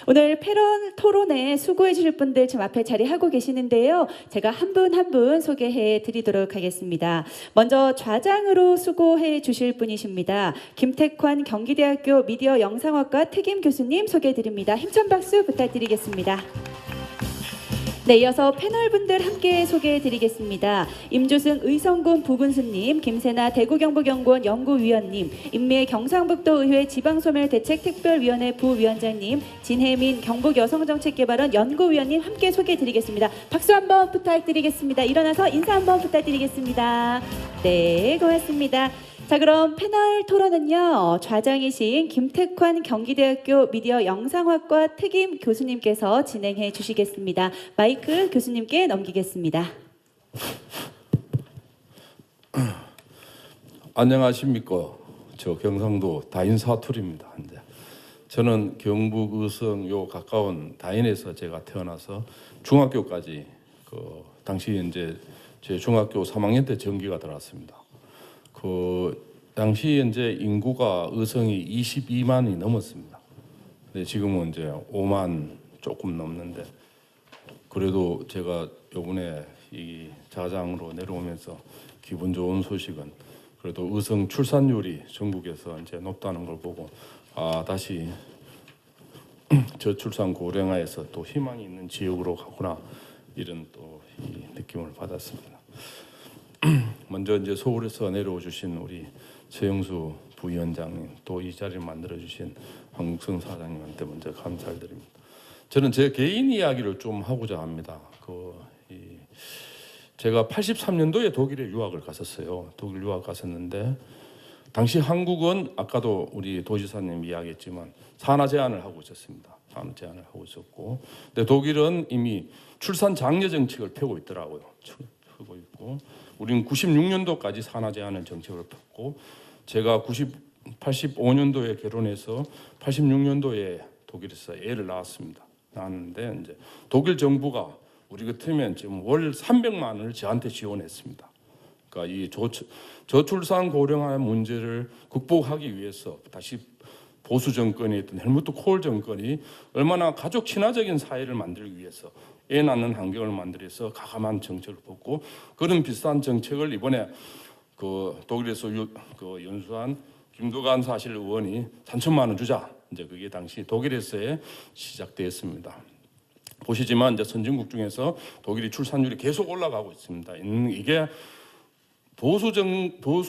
오늘 패널 토론에 수고해 주실 분들 지금 앞에 자리하고 계시는데요. 제가 한 분 한 분 소개해 드리도록 하겠습니다. 먼저 좌장으로 수고해 주실 분이십니다. 김택환 경기대학교 미디어 영상학과 특임 교수님 소개해 드립니다. 힘찬 박수 부탁드리겠습니다. 네, 이어서 패널분들 함께 소개해 드리겠습니다. 임조승 의성군 부군수님, 김세나 대구경북연구원 연구위원님, 임미애 경상북도의회 지방소멸대책특별위원회 부위원장님, 진혜민 경북여성정책개발원 연구위원님 함께 소개해 드리겠습니다. 박수 한번 부탁드리겠습니다. 일어나서 인사 한번 부탁드리겠습니다. 네, 고맙습니다. 자, 그럼 패널 토론은요, 좌장이신 김택환 경기대학교 미디어 영상학과 특임 교수님께서 진행해 주시겠습니다. 마이크 교수님께 넘기겠습니다. 안녕하십니까. 저 경상도 다인 사투리입니다. 저는 경북 의성 요 가까운 다인에서 제가 태어나서 중학교까지 당시 이제 제 중학교 3학년 때 전기가 들어왔습니다. 당시 이제 인구가 의성이 22만이 넘었습니다. 근데 지금은 이제 5만 조금 넘는데, 그래도 제가 요번에 이 좌장으로 내려오면서 기분 좋은 소식은 그래도 의성 출산율이 전국에서 이제 높다는 걸 보고 다시 저출산 고령화에서 또 희망이 있는 지역으로 가구나, 이런 또 이 느낌을 받았습니다. 먼저 이제 서울에서 내려오 주신 우리 최영수 부위원장님, 또 이 자리를 만들어 주신 황국성 사장님한테 먼저 감사를 드립니다. 저는 제 개인 이야기를 좀 하고자 합니다. 제가 83년도에 독일에 유학을 갔었어요. 독일 유학 갔었는데, 당시 한국은 아까도 우리 도지사님 이야기했지만 산하 제한을 하고 있었습니다. 산하 제한을 하고 있었고, 근데 독일은 이미 출산 장려 정책을 펴고 있더라고요. 펴고 있고, 우리는 96년도까지 산하 제한을 정책을 폈고, 제가 85년도에 결혼해서 86년도에 독일에서 애를 낳았는데, 이제 독일 정부가 우리 같으면 지금 월 300만 원을 저한테 지원했습니다. 그러니까 이 저출산 고령화 문제를 극복하기 위해서 다시 보수 정권이 있던 헬무트 콜 정권이 얼마나 가족 친화적인 사회를 만들기 위해서 애 낳는 환경을 만들어서 가감한 정책을 폈고, 그런 비슷한 정책을 이번에 독일에서 연수한 김두관 사실 의원이 3천만 원 주자, 이제 그게 당시 독일에서의 시작되었습니다. 보시지만 이제 선진국 중에서 독일이 출산율이 계속 올라가고 있습니다. 이게 보수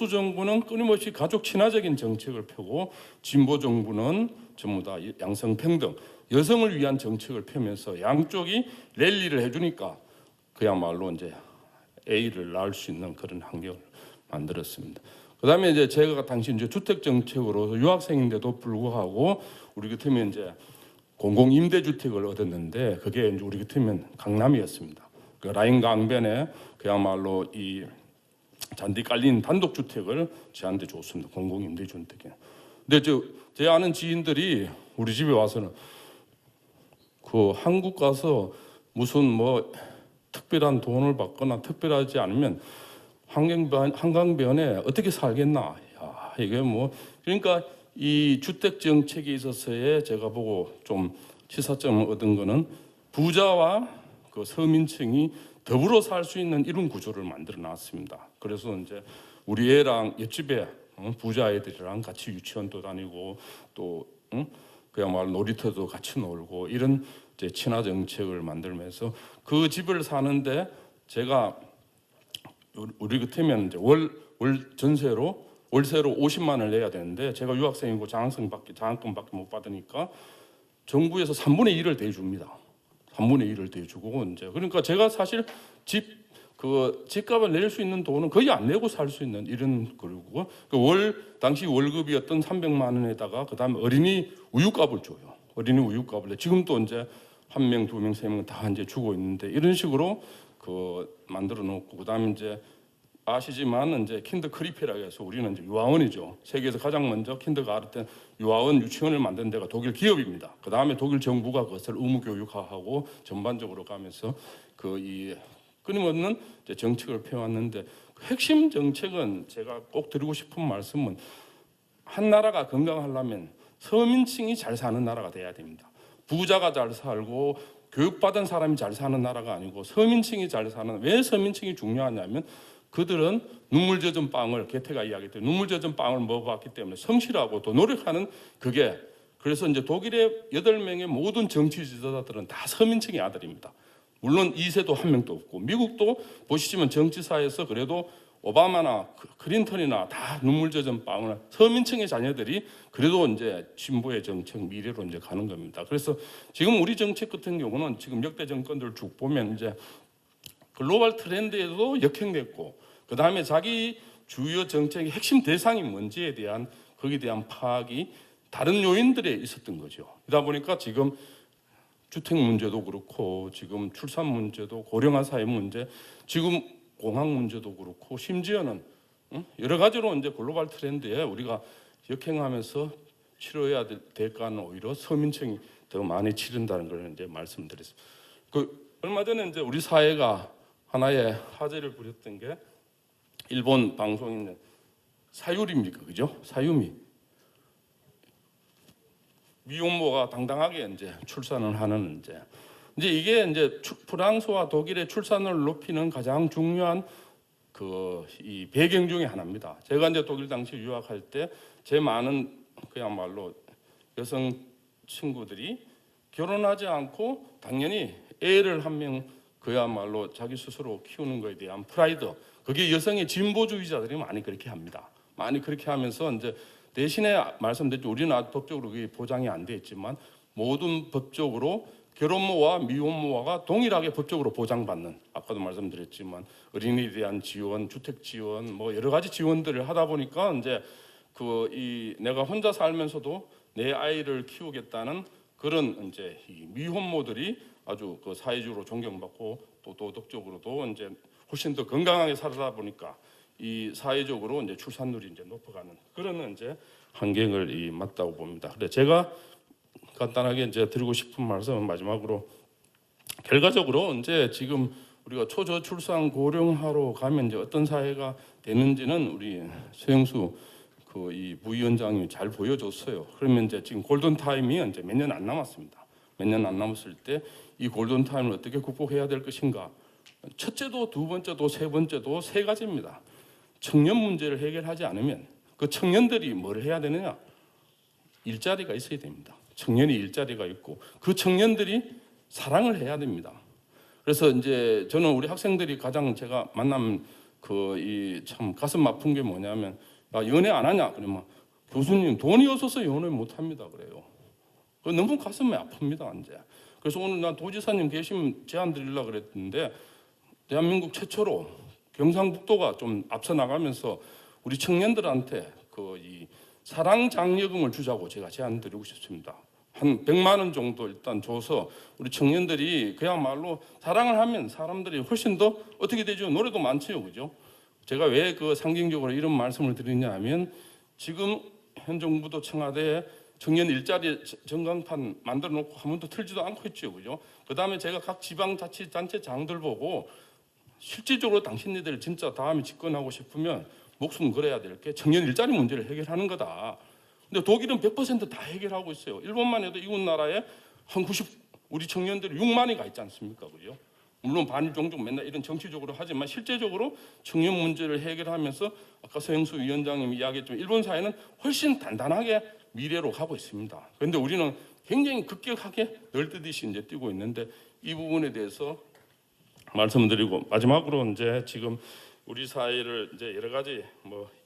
정부는 끊임없이 가족 친화적인 정책을 펴고, 진보 정부는 전부 다 양성평등, 여성을 위한 정책을 펴면서 양쪽이 랠리를 해주니까 그야말로 이제 A를 낳을 수 있는 그런 환경을 만들었습니다. 그다음에 이제 제가 당시 이제 주택 정책으로 유학생인데도 불구하고 우리 같으면 이제 공공 임대주택을 얻었는데, 그게 이제 우리 같으면 강남이었습니다. 그 라인 강변에 그야말로 이 잔디 깔린 단독주택을 저한테 줬습니다. 공공 임대주택에. 근데 제 아는 지인들이 우리 집에 와서는 한국 가서 무슨 뭐 특별한 돈을 받거나 특별하지 않으면 한강변에 어떻게 살겠나. 이게 뭐, 그러니까 이 주택 정책에 있어서의 제가 보고 좀 시사점을 얻은 거는 부자와 서민층이 더불어 살 수 있는 이런 구조를 만들어 놨습니다. 그래서 이제 우리 애랑 옆집에 부자 애들이랑 같이 유치원도 다니고, 또 그야말로 놀이터도 같이 놀고, 이런 이제 친화 정책을 만들면서 그 집을 사는데, 제가 우리 같으면 이제 월 전세로 월세로 50만 원을 내야 되는데, 제가 유학생이고 장학금밖에 못 받으니까 정부에서 3분의 1을 대줍니다. 3분의 1을 대주고, 이제 그러니까 제가 사실 집값을 낼 수 있는 돈은 거의 안 내고 살 수 있는 이런 거고, 당시 월급이었던 300만 원에다가 그다음에 어린이 우유값을 줘요. 어린이 우유값을 지금도 이제 1명, 2명, 3명 다 이제 주고 있는데, 이런 식으로 만들어 놓고, 그다음에 이제 아시지만 이제 킨더크리페라고 해서 우리는 이제 유아원이죠. 세계에서 가장 먼저 킨더가르텐 유아원 유치원을 만든 데가 독일 기업입니다. 그 다음에 독일 정부가 그것을 의무 교육화하고 전반적으로 가면서 이 끊임없는 이제 정책을 펴왔는데, 그 핵심 정책은 제가 꼭 드리고 싶은 말씀은, 한 나라가 건강하려면 서민층이 잘 사는 나라가 돼야 됩니다. 부자가 잘 살고 교육받은 사람이 잘 사는 나라가 아니고 서민층이 잘 사는. 왜 서민층이 중요하냐면 그들은 눈물 젖은 빵을, 개태가 이야기했듯 눈물 젖은 빵을 먹어봤기 때문에 성실하고 또 노력하는 그게. 그래서 이제 독일의 8명의 모든 정치 지도자들은 다 서민층의 아들입니다. 물론 2세도 한 명도 없고, 미국도 보시면 정치사에서 그래도 오바마나 클린턴이나 다 눈물 젖은 빵을, 서민층의 자녀들이 그래도 이제 진보의 정책 미래로 이제 가는 겁니다. 그래서 지금 우리 정책 같은 경우는 지금 역대 정권들 쭉 보면 이제 글로벌 트렌드에도 역행됐고, 그 다음에 자기 주요 정책의 핵심 대상이 뭔지에 대한 거기에 대한 파악이 다른 요인들에 있었던 거죠. 그러다 보니까 지금 주택 문제도 그렇고, 지금 출산 문제도, 고령화 사회 문제, 지금 공항 문제도 그렇고, 심지어는 여러 가지로 이제 글로벌 트렌드에 우리가 역행하면서 치료해야 될 거는 오히려 서민층이 더 많이 치른다는 걸 이제 말씀드렸습니다. 그 얼마 전에 이제 우리 사회가 하나의 화제를 부렸던 게 일본 방송인 사유리입니까, 그죠? 사유미. 미혼모가 당당하게 이제 출산을 하는 이제 이게 이제 프랑스와 독일의 출산을 높이는 가장 중요한 이 배경 중에 하나입니다. 제가 이제 독일 당시 유학할 때 제 많은 그야말로 여성 친구들이 결혼하지 않고 당연히 애를 한 명 그야말로 자기 스스로 키우는 것에 대한 프라이드, 그게 여성의 진보주의자들이 많이 그렇게 합니다. 많이 그렇게 하면서 이제 대신에 말씀드렸죠. 우리는 아직 법적으로 그게 보장이 안 돼 있지만 모든 법적으로 결혼모와 미혼모가 동일하게 법적으로 보장받는, 아까도 말씀드렸지만 어린이에 대한 지원, 주택 지원, 뭐 여러 가지 지원들을 하다 보니까 이제 내가 혼자 살면서도 내 아이를 키우겠다는 그런 이제 이 미혼모들이 아주 사회적으로 존경받고 또 도덕적으로도 이제 훨씬 더 건강하게 살다 보니까 이 사회적으로 이제 출산율이 이제 높아가는 그런 이제 환경을 맞다고 봅니다. 그래 제가 간단하게 이제 드리고 싶은 말씀은 마지막으로, 결과적으로 이제 지금 우리가 초저출산 고령화로 가면 이제 어떤 사회가 되는지는 우리 서영수 이 부위원장이 잘 보여줬어요. 그러면 이제 지금 골든 타임이 이제 몇 년 안 남았습니다. 몇 년 안 남았을 때 이 골든 타임을 어떻게 극복해야 될 것인가? 첫째도 두 번째도 세 번째도 세 가지입니다. 청년 문제를 해결하지 않으면 그 청년들이 뭘 해야 되느냐? 일자리가 있어야 됩니다. 청년이 일자리가 있고 그 청년들이 사랑을 해야 됩니다. 그래서 이제 저는 우리 학생들이 가장 제가 만나면 이 참 가슴 아픈 게 뭐냐면, 야, 연애 안 하냐? 그러면 교수님 돈이 없어서 연애 못 합니다 그래요. 너무 가슴이 아픕니다 이제. 그래서 오늘 나 도지사님 계시면 제안 드리려고 그랬는데, 대한민국 최초로 경상북도가 좀 앞서 나가면서 우리 청년들한테 이 사랑 장려금을 주자고 제가 제안 드리고 싶습니다. 한 100만 원 정도 일단 줘서 우리 청년들이 그야말로 사랑을 하면 사람들이 훨씬 더 어떻게 되죠? 노래도 많지요, 그죠? 제가 왜 상징적으로 이런 말씀을 드리냐 하면, 지금 현 정부도 청와대에 청년 일자리 전광판 만들어 놓고 한 번도 틀지도 않고 있죠, 그죠? 그 다음에 제가 각 지방자치단체 장들 보고 실질적으로 당신네들 진짜 다음에 집권하고 싶으면 목숨 걸어야 될 게 청년 일자리 문제를 해결하는 거다. 근데 독일은 100%다 해결하고 있어요. 일본만 해도 이웃 나라에 한 90, 우리 청년들이 6만이 가 있지 않습니까, 그죠? 물론 반일 종족 맨날 이런 정치적으로 하지만 실제적으로 청년 문제를 해결하면서 아까 서영수 위원장님이 이야기했지만 일본 사회는 훨씬 단단하게 미래로 가고 있습니다. 그런데 우리는 굉장히 급격하게 널뛰듯이 이제 뛰고 있는데, 이 부분에 대해서 말씀드리고, 마지막으로 이제 지금 우리 사회를 이제 여러 가지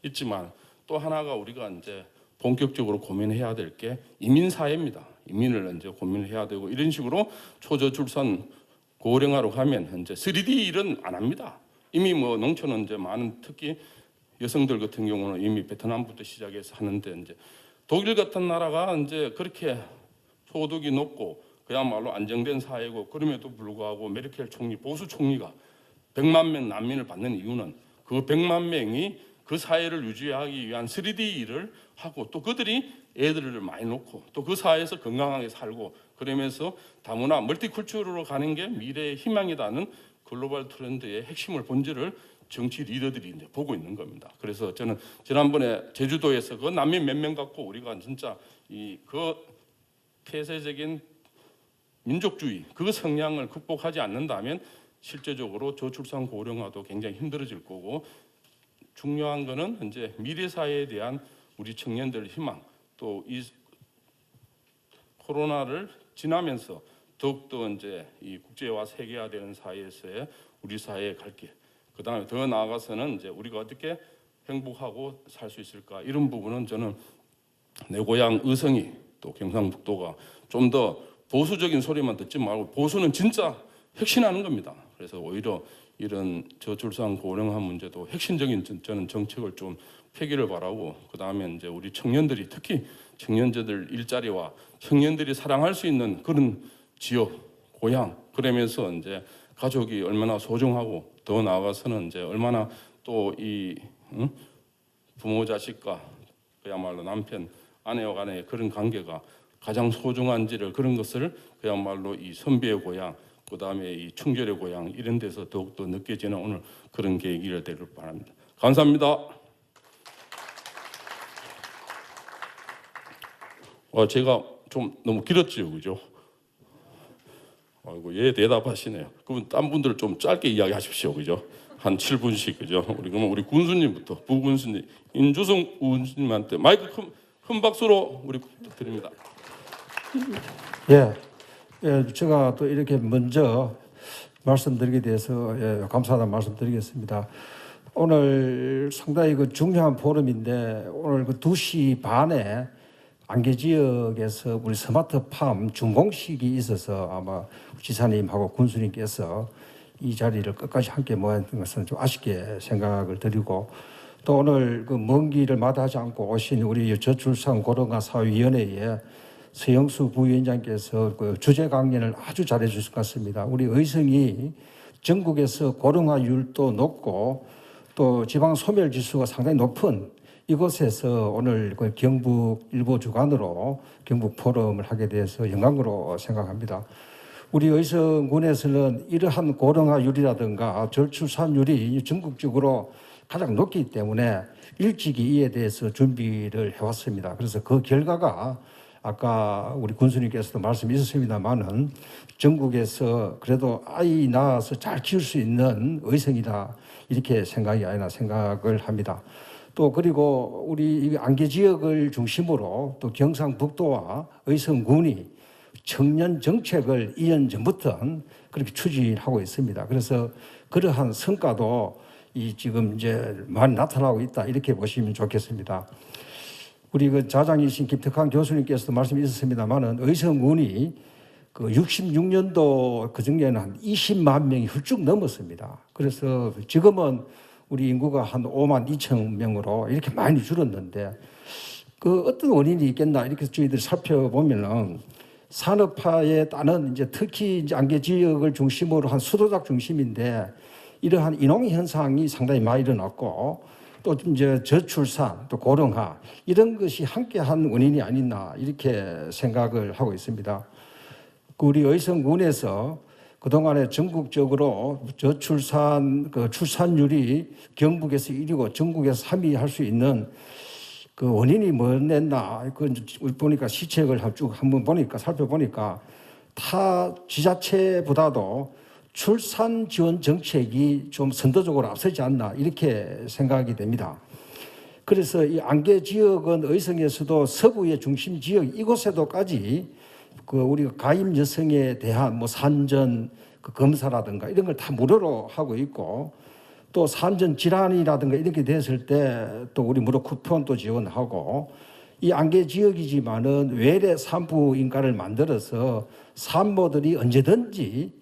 있지만 또 하나가 우리가 이제 본격적으로 고민해야 될 게 이민 사회입니다. 이민을 이제 고민해야 되고, 이런 식으로 초저출산 고령화로 가면 이제 3D 일은 안 합니다. 이미 농촌은 이제 많은, 특히 여성들 같은 경우는 이미 베트남부터 시작해서 하는데, 이제 독일 같은 나라가 이제 그렇게 소득이 높고 그야말로 안정된 사회고, 그럼에도 불구하고 메르켈 총리, 보수 총리가 100만 명 난민을 받는 이유는 그 100만 명이 그 사회를 유지하기 위한 3D 일을 하고, 또 그들이 애들을 많이 놓고 또 그 사회에서 건강하게 살고, 그러면서 다문화 멀티컬처로 가는 게 미래의 희망이라는 글로벌 트렌드의 핵심을, 본질을 정치 리더들이 이제 보고 있는 겁니다. 그래서 저는 지난번에 제주도에서 그 난민 몇 명 갖고 우리가 진짜 폐쇄적인 민족주의 그 성향을 극복하지 않는다면 실제적으로 저출산 고령화도 굉장히 힘들어질 거고, 중요한 거는 이제 미래 사회에 대한 우리 청년들 희망, 또 이 코로나를 지나면서 더욱더 이제 이 국제화 세계화되는 사회에서의 우리 사회의 갈 길, 그다음에 더 나아가서는 이제 우리가 어떻게 행복하고 살 수 있을까, 이런 부분은 저는 내 고향 의성이 또 경상북도가 좀 더 보수적인 소리만 듣지 말고, 보수는 진짜 혁신하는 겁니다. 그래서 오히려 이런 저출산 고령화 문제도 혁신적인 저는 정책을 좀 펴기를 바라고, 그다음에 이제 우리 청년들이, 특히 청년자들 일자리와 청년들이 사랑할 수 있는 그런 지역, 고향, 그러면서 이제 가족이 얼마나 소중하고, 더 나아가서는 이제 얼마나 또 이 부모 자식과 그야말로 남편 아내와 간의 그런 관계가 가장 소중한지를, 그런 것을 그야말로 이 선비의 고향, 그다음에 이 충결의 고향, 이런 데서 더욱더 느껴지는 오늘 그런 계기를 되길 바랍니다. 감사합니다. 제가 좀 너무 길었지요, 그죠? 아이고, 얘 대답하시네요. 그럼 딴 분들 좀 짧게 이야기하십시오, 그죠? 한 7분씩, 그죠? 그러면 우리 군수님부터, 부군수님 인주성 군수님한테 마이크 큰 박수로 우리 드립니다. 예, 제가 또 이렇게 먼저 말씀드리게 돼서 감사하다는 말씀드리겠습니다. 오늘 상당히 중요한 포럼인데, 오늘 2시 반에 안개 지역에서 우리 스마트팜 준공식이 있어서 아마 지사님하고 군수님께서 이 자리를 끝까지 함께 모았던 것은 좀 아쉽게 생각을 드리고, 또 오늘 먼 길을 마다하지 않고 오신 우리 저출산 고령화 사회위원회의 서영수 부위원장께서 주제 강연을 아주 잘해 주실 것 같습니다. 우리 의성이 전국에서 고령화율도 높고 또 지방 소멸 지수가 상당히 높은 이곳에서 오늘 경북 일보 주관으로 경북 포럼을 하게 돼서 영광으로 생각합니다. 우리 의성군에서는 이러한 고령화율이라든가 저출산율이 전국적으로 가장 높기 때문에 일찍이 이에 대해서 준비를 해왔습니다. 그래서 그 결과가 아까 우리 군수님께서도 말씀이 있었습니다만은 전국에서 그래도 아이 낳아서 잘 키울 수 있는 의성이다, 이렇게 생각이 아니나 생각을 합니다. 또 그리고 우리 안개 지역을 중심으로 또 경상북도와 의성군이 청년 정책을 2년 전부터 그렇게 추진하고 있습니다. 그래서 그러한 성과도 지금 이제 많이 나타나고 있다, 이렇게 보시면 좋겠습니다. 우리 자장이신 김택환 교수님께서도 말씀이 있었습니다만은 의성군이 66년도 그중에는 한 20만 명이 훌쩍 넘었습니다. 그래서 지금은 우리 인구가 한 5만 2천 명으로 이렇게 많이 줄었는데, 어떤 원인이 있겠나 이렇게 저희들이 살펴보면은 산업화에 따른 이제 특히 이제 안개 지역을 중심으로 한 수도작 중심인데, 이러한 인용 현상이 상당히 많이 일어났고, 또 이제 저출산, 또 고령화, 이런 것이 함께한 원인이 아니나 이렇게 생각을 하고 있습니다. 우리 의성군에서 그동안에 전국적으로 저출산 출산율이 경북에서 1위고 전국에서 3위 할 수 있는 원인이 뭐였나, 보니까 시책을 쭉 한번 보니까, 살펴보니까 타 지자체보다도 출산 지원 정책이 좀 선도적으로 앞서지 않나, 이렇게 생각이 됩니다. 그래서 이 안개 지역은 의성에서도 서부의 중심 지역 이곳에도까지 우리가 가임 여성에 대한 산전 검사라든가 이런 걸 다 무료로 하고 있고, 또 산전 질환이라든가 이렇게 됐을 때 또 우리 무료 쿠폰도 지원하고, 이 안개 지역이지만은 외래 산부인과를 만들어서 산모들이 언제든지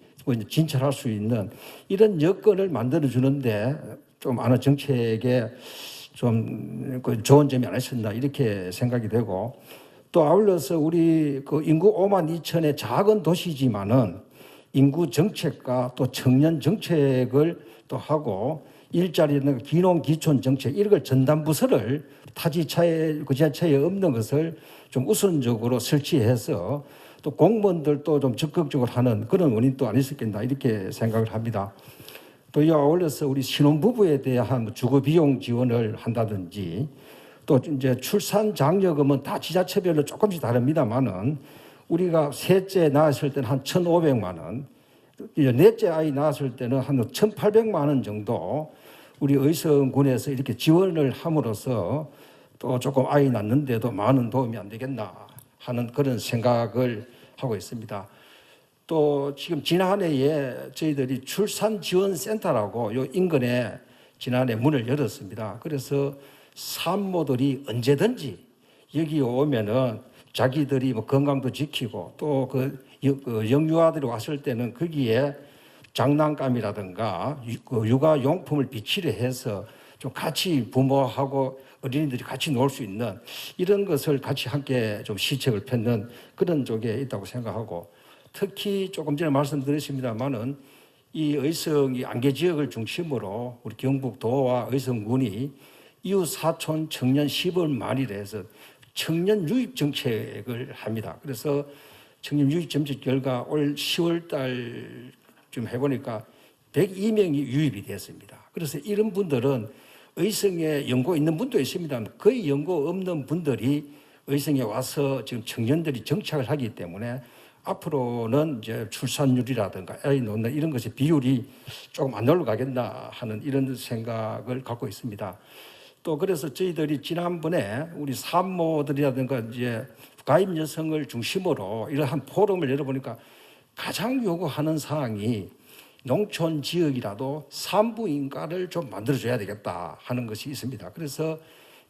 진찰할 수 있는 이런 여건을 만들어 주는데 좀 어느 정책에 좀 좋은 점이 아니었나, 이렇게 생각이 되고, 또 아울러서 우리 인구 5만 2천의 작은 도시지만은 인구 정책과 또 청년 정책을 또 하고, 일자리는 기농 기촌 정책, 이런 걸 전담 부서를 타지차에 그 지자체에 없는 것을 좀 우선적으로 설치해서 또 공무원들도 좀 적극적으로 하는 그런 원인도 아니었겠나, 이렇게 생각을 합니다. 또 이와 어울려서 우리 신혼부부에 대한 주거 비용 지원을 한다든지, 또 이제 출산 장려금은 다 지자체별로 조금씩 다릅니다만은 우리가 셋째 낳았을 때는 한 1,500만 원, 이제 넷째 아이 낳았을 때는 한 1,800만 원 정도 우리 의성군에서 이렇게 지원을 함으로써 또 조금 아이 낳는데도 많은 도움이 안 되겠나 하는 그런 생각을 하고 있습니다. 또 지금 지난해에 저희들이 출산지원센터라고 요 인근에 지난해 문을 열었습니다. 그래서 산모들이 언제든지 여기 오면은 자기들이 뭐 건강도 지키고 또 그 영유아들이 왔을 때는 거기에 장난감이라든가 육아 용품을 비치를 해서 좀 같이 부모하고 어린이들이 같이 놀 수 있는 이런 것을 같이 함께 좀 시책을 펴는 그런 쪽에 있다고 생각하고, 특히 조금 전에 말씀드렸습니다만은 이 의성 이 안개 지역을 중심으로 우리 경북도와 의성군이 이웃 사촌 청년 시범 만일에 해서 청년 유입 정책을 합니다. 그래서 청년 유입 정책 결과 올 10월 달쯤 해보니까 102명이 유입이 됐습니다. 그래서 이런 분들은 의성에 연고 있는 분도 있습니다. 거의 연고 없는 분들이 의성에 와서 지금 청년들이 정착을 하기 때문에 앞으로는 이제 출산율이라든가 아이 낳는 이런 것의 비율이 조금 안 올라가겠나 하는 이런 생각을 갖고 있습니다. 또 그래서 저희들이 지난번에 우리 산모들이라든가 이제 가입 여성을 중심으로 이러한 포럼을 열어보니까 가장 요구하는 사항이 농촌 지역이라도 산부인과를 좀 만들어줘야 되겠다 하는 것이 있습니다. 그래서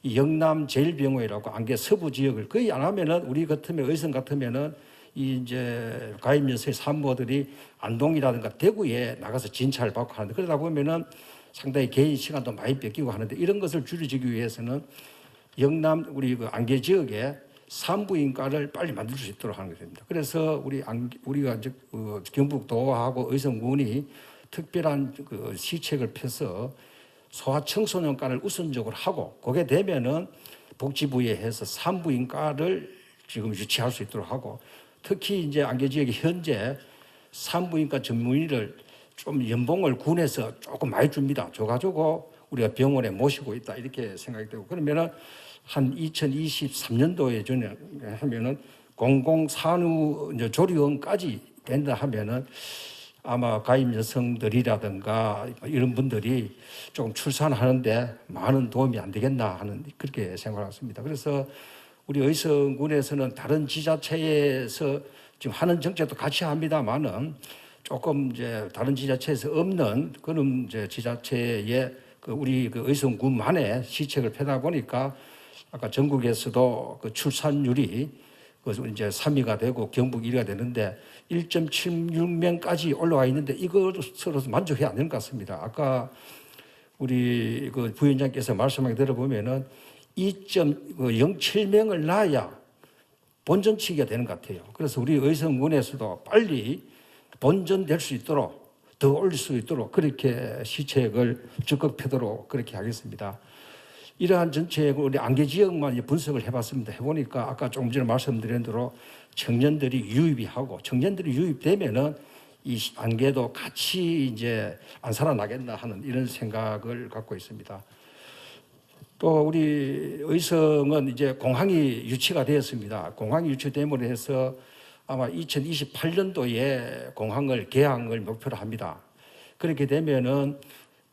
이 영남제일병원이라고 안개 서부 지역을 거의 안 하면은 우리 같으면 의성 같으면은 이 이제 가입 여성의 산모들이 안동이라든가 대구에 나가서 진찰을 받고 하는데, 그러다 보면은 상당히 개인 시간도 많이 뺏기고 하는데 이런 것을 줄여주기 위해서는 영남 우리 그 안개 지역에 산부인과를 빨리 만들 수 있도록 하는 것입니다. 그래서 우리가 이제 경북도하고 의성군이 특별한 그 시책을 펴서 소아청소년과를 우선적으로 하고, 그게 되면은 복지부에 해서 산부인과를 지금 유치할 수 있도록 하고, 특히 이제 안개 지역에 현재 산부인과 전문의를 좀 연봉을 군에서 조금 많이 줍니다. 줘가지고 우리가 병원에 모시고 있다 이렇게 생각이 되고, 그러면은 한 2023년도에 전에 하면은 공공산후 이제 조리원까지 된다 하면은 아마 가입 여성들이라든가 이런 분들이 조금 출산하는데 많은 도움이 안 되겠나 하는 그렇게 생각했습니다. 그래서 우리 의성군에서는 다른 지자체에서 지금 하는 정책도 같이 합니다만은 조금 이제 다른 지자체에서 없는 그런 이제 지자체에 그 우리 그 의성군만의 시책을 펴다 보니까 아까 전국에서도 그 출산율이 그 이제 3위가 되고 경북 1위가 되는데 1.76명까지 올라와 있는데 이것으로서 만족해야 안 되는 것 같습니다. 아까 우리 그 부위원장께서 말씀하게 들어보면은 2.07명을 낳아야 본전치기가 되는 것 같아요. 그래서 우리 의성군에서도 빨리 본전될 수 있도록 더 올릴 수 있도록 그렇게 시책을 적극 펴도록 그렇게 하겠습니다. 이러한 전체의 우리 안개 지역만 분석을 해봤습니다. 해보니까 아까 조금 전에 말씀드린 대로 청년들이 유입이 하고, 청년들이 유입되면은 이 안개도 같이 이제 안 살아나겠나 하는 이런 생각을 갖고 있습니다. 또 우리 의성은 이제 공항이 유치가 되었습니다. 공항이 유치됨으로 해서 아마 2028년도에 공항을 개항을 목표로 합니다. 그렇게 되면은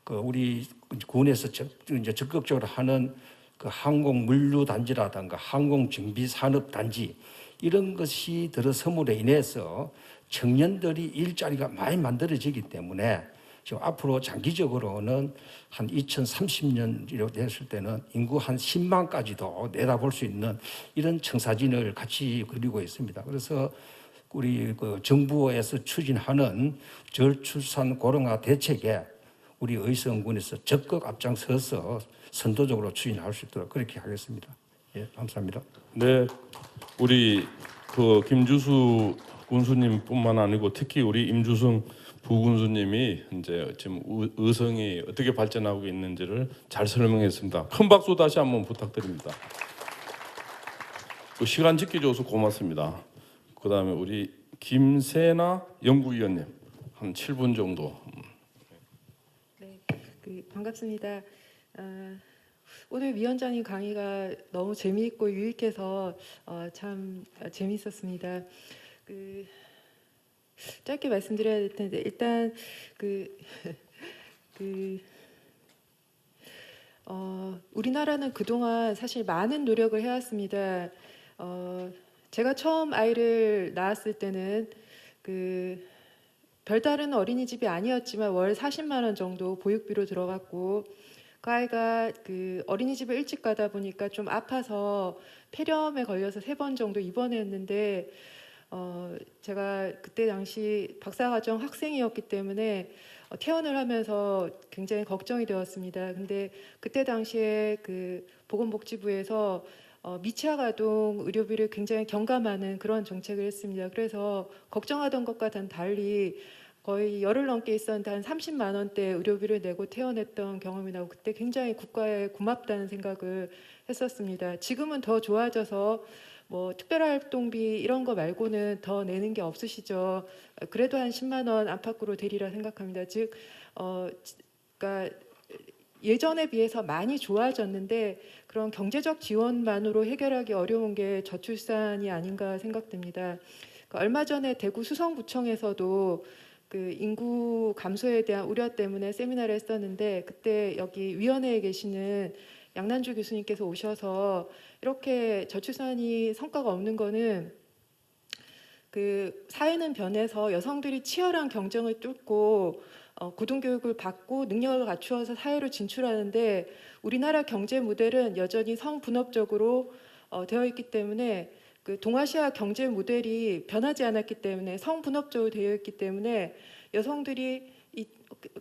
그 우리 군에서 이제 적극적으로 하는 그 항공 물류 단지라든가 항공 정비 산업 단지 이런 것이 들어섬으로 인해서 청년들이 일자리가 많이 만들어지기 때문에 지금 앞으로 장기적으로는 한 2030년 이렇게 됐을 때는 인구 한 10만까지도 내다볼 수 있는 이런 청사진을 같이 그리고 있습니다. 그래서 우리 그 정부에서 추진하는 저출산 고령화 대책에 우리 의성군에서 적극 앞장서서 선도적으로 추진할 수 있도록 그렇게 하겠습니다. 예, 감사합니다. 네, 우리 그 김주수 군수님뿐만 아니고 특히 우리 임주승 부군수님이 이제 지금 의성이 어떻게 발전하고 있는지를 잘 설명했습니다. 큰 박수 다시 한번 부탁드립니다. 그 시간 지켜줘서 고맙습니다. 그다음에 우리 김세나 연구위원님 한 7분 정도. 반갑습니다. 오늘 위원장님 강의가 너무 재미있고 유익해서 참 재미있었습니다. 그 짧게 말씀드려야 될 텐데 일단 그 우리나라는 그동안 사실 많은 노력을 해왔습니다. 제가 처음 아이를 낳았을 때는 그 별다른 어린이집이 아니었지만 월 40만 원 정도 보육비로 들어갔고 그 아이가 그 어린이집을 일찍 가다 보니까 좀 아파서 폐렴에 걸려서 3번 정도 입원했는데 제가 그때 당시 박사과정 학생이었기 때문에 퇴원을 하면서 굉장히 걱정이 되었습니다. 근데 그때 당시에 그 보건복지부에서 미취학 아동 의료비를 굉장히 경감하는 그런 정책을 했습니다. 그래서 걱정하던 것과는 달리 거의 열흘 넘게 있었는데 한 30만 원대 의료비를 내고 퇴원했던 경험이 나고 그때 굉장히 국가에 고맙다는 생각을 했었습니다. 지금은 더 좋아져서 뭐 특별활동비 이런 거 말고는 더 내는 게 없으시죠. 그래도 한 10만 원 안팎으로 되리라 생각합니다. 즉, 그러니까 예전에 비해서 많이 좋아졌는데 그런 경제적 지원만으로 해결하기 어려운 게 저출산이 아닌가 생각됩니다. 얼마 전에 대구 수성구청에서도 그 인구 감소에 대한 우려 때문에 세미나를 했었는데 그때 여기 위원회에 계시는 양난주 교수님께서 오셔서 이렇게 저출산이 성과가 없는 거는 그 사회는 변해서 여성들이 치열한 경쟁을 뚫고 고등교육을 받고 능력을 갖추어서 사회로 진출하는데 우리나라 경제 모델은 여전히 성분업적으로 되어 있기 때문에 그 동아시아 경제 모델이 변하지 않았기 때문에 성분업적으로 되어 있기 때문에 여성들이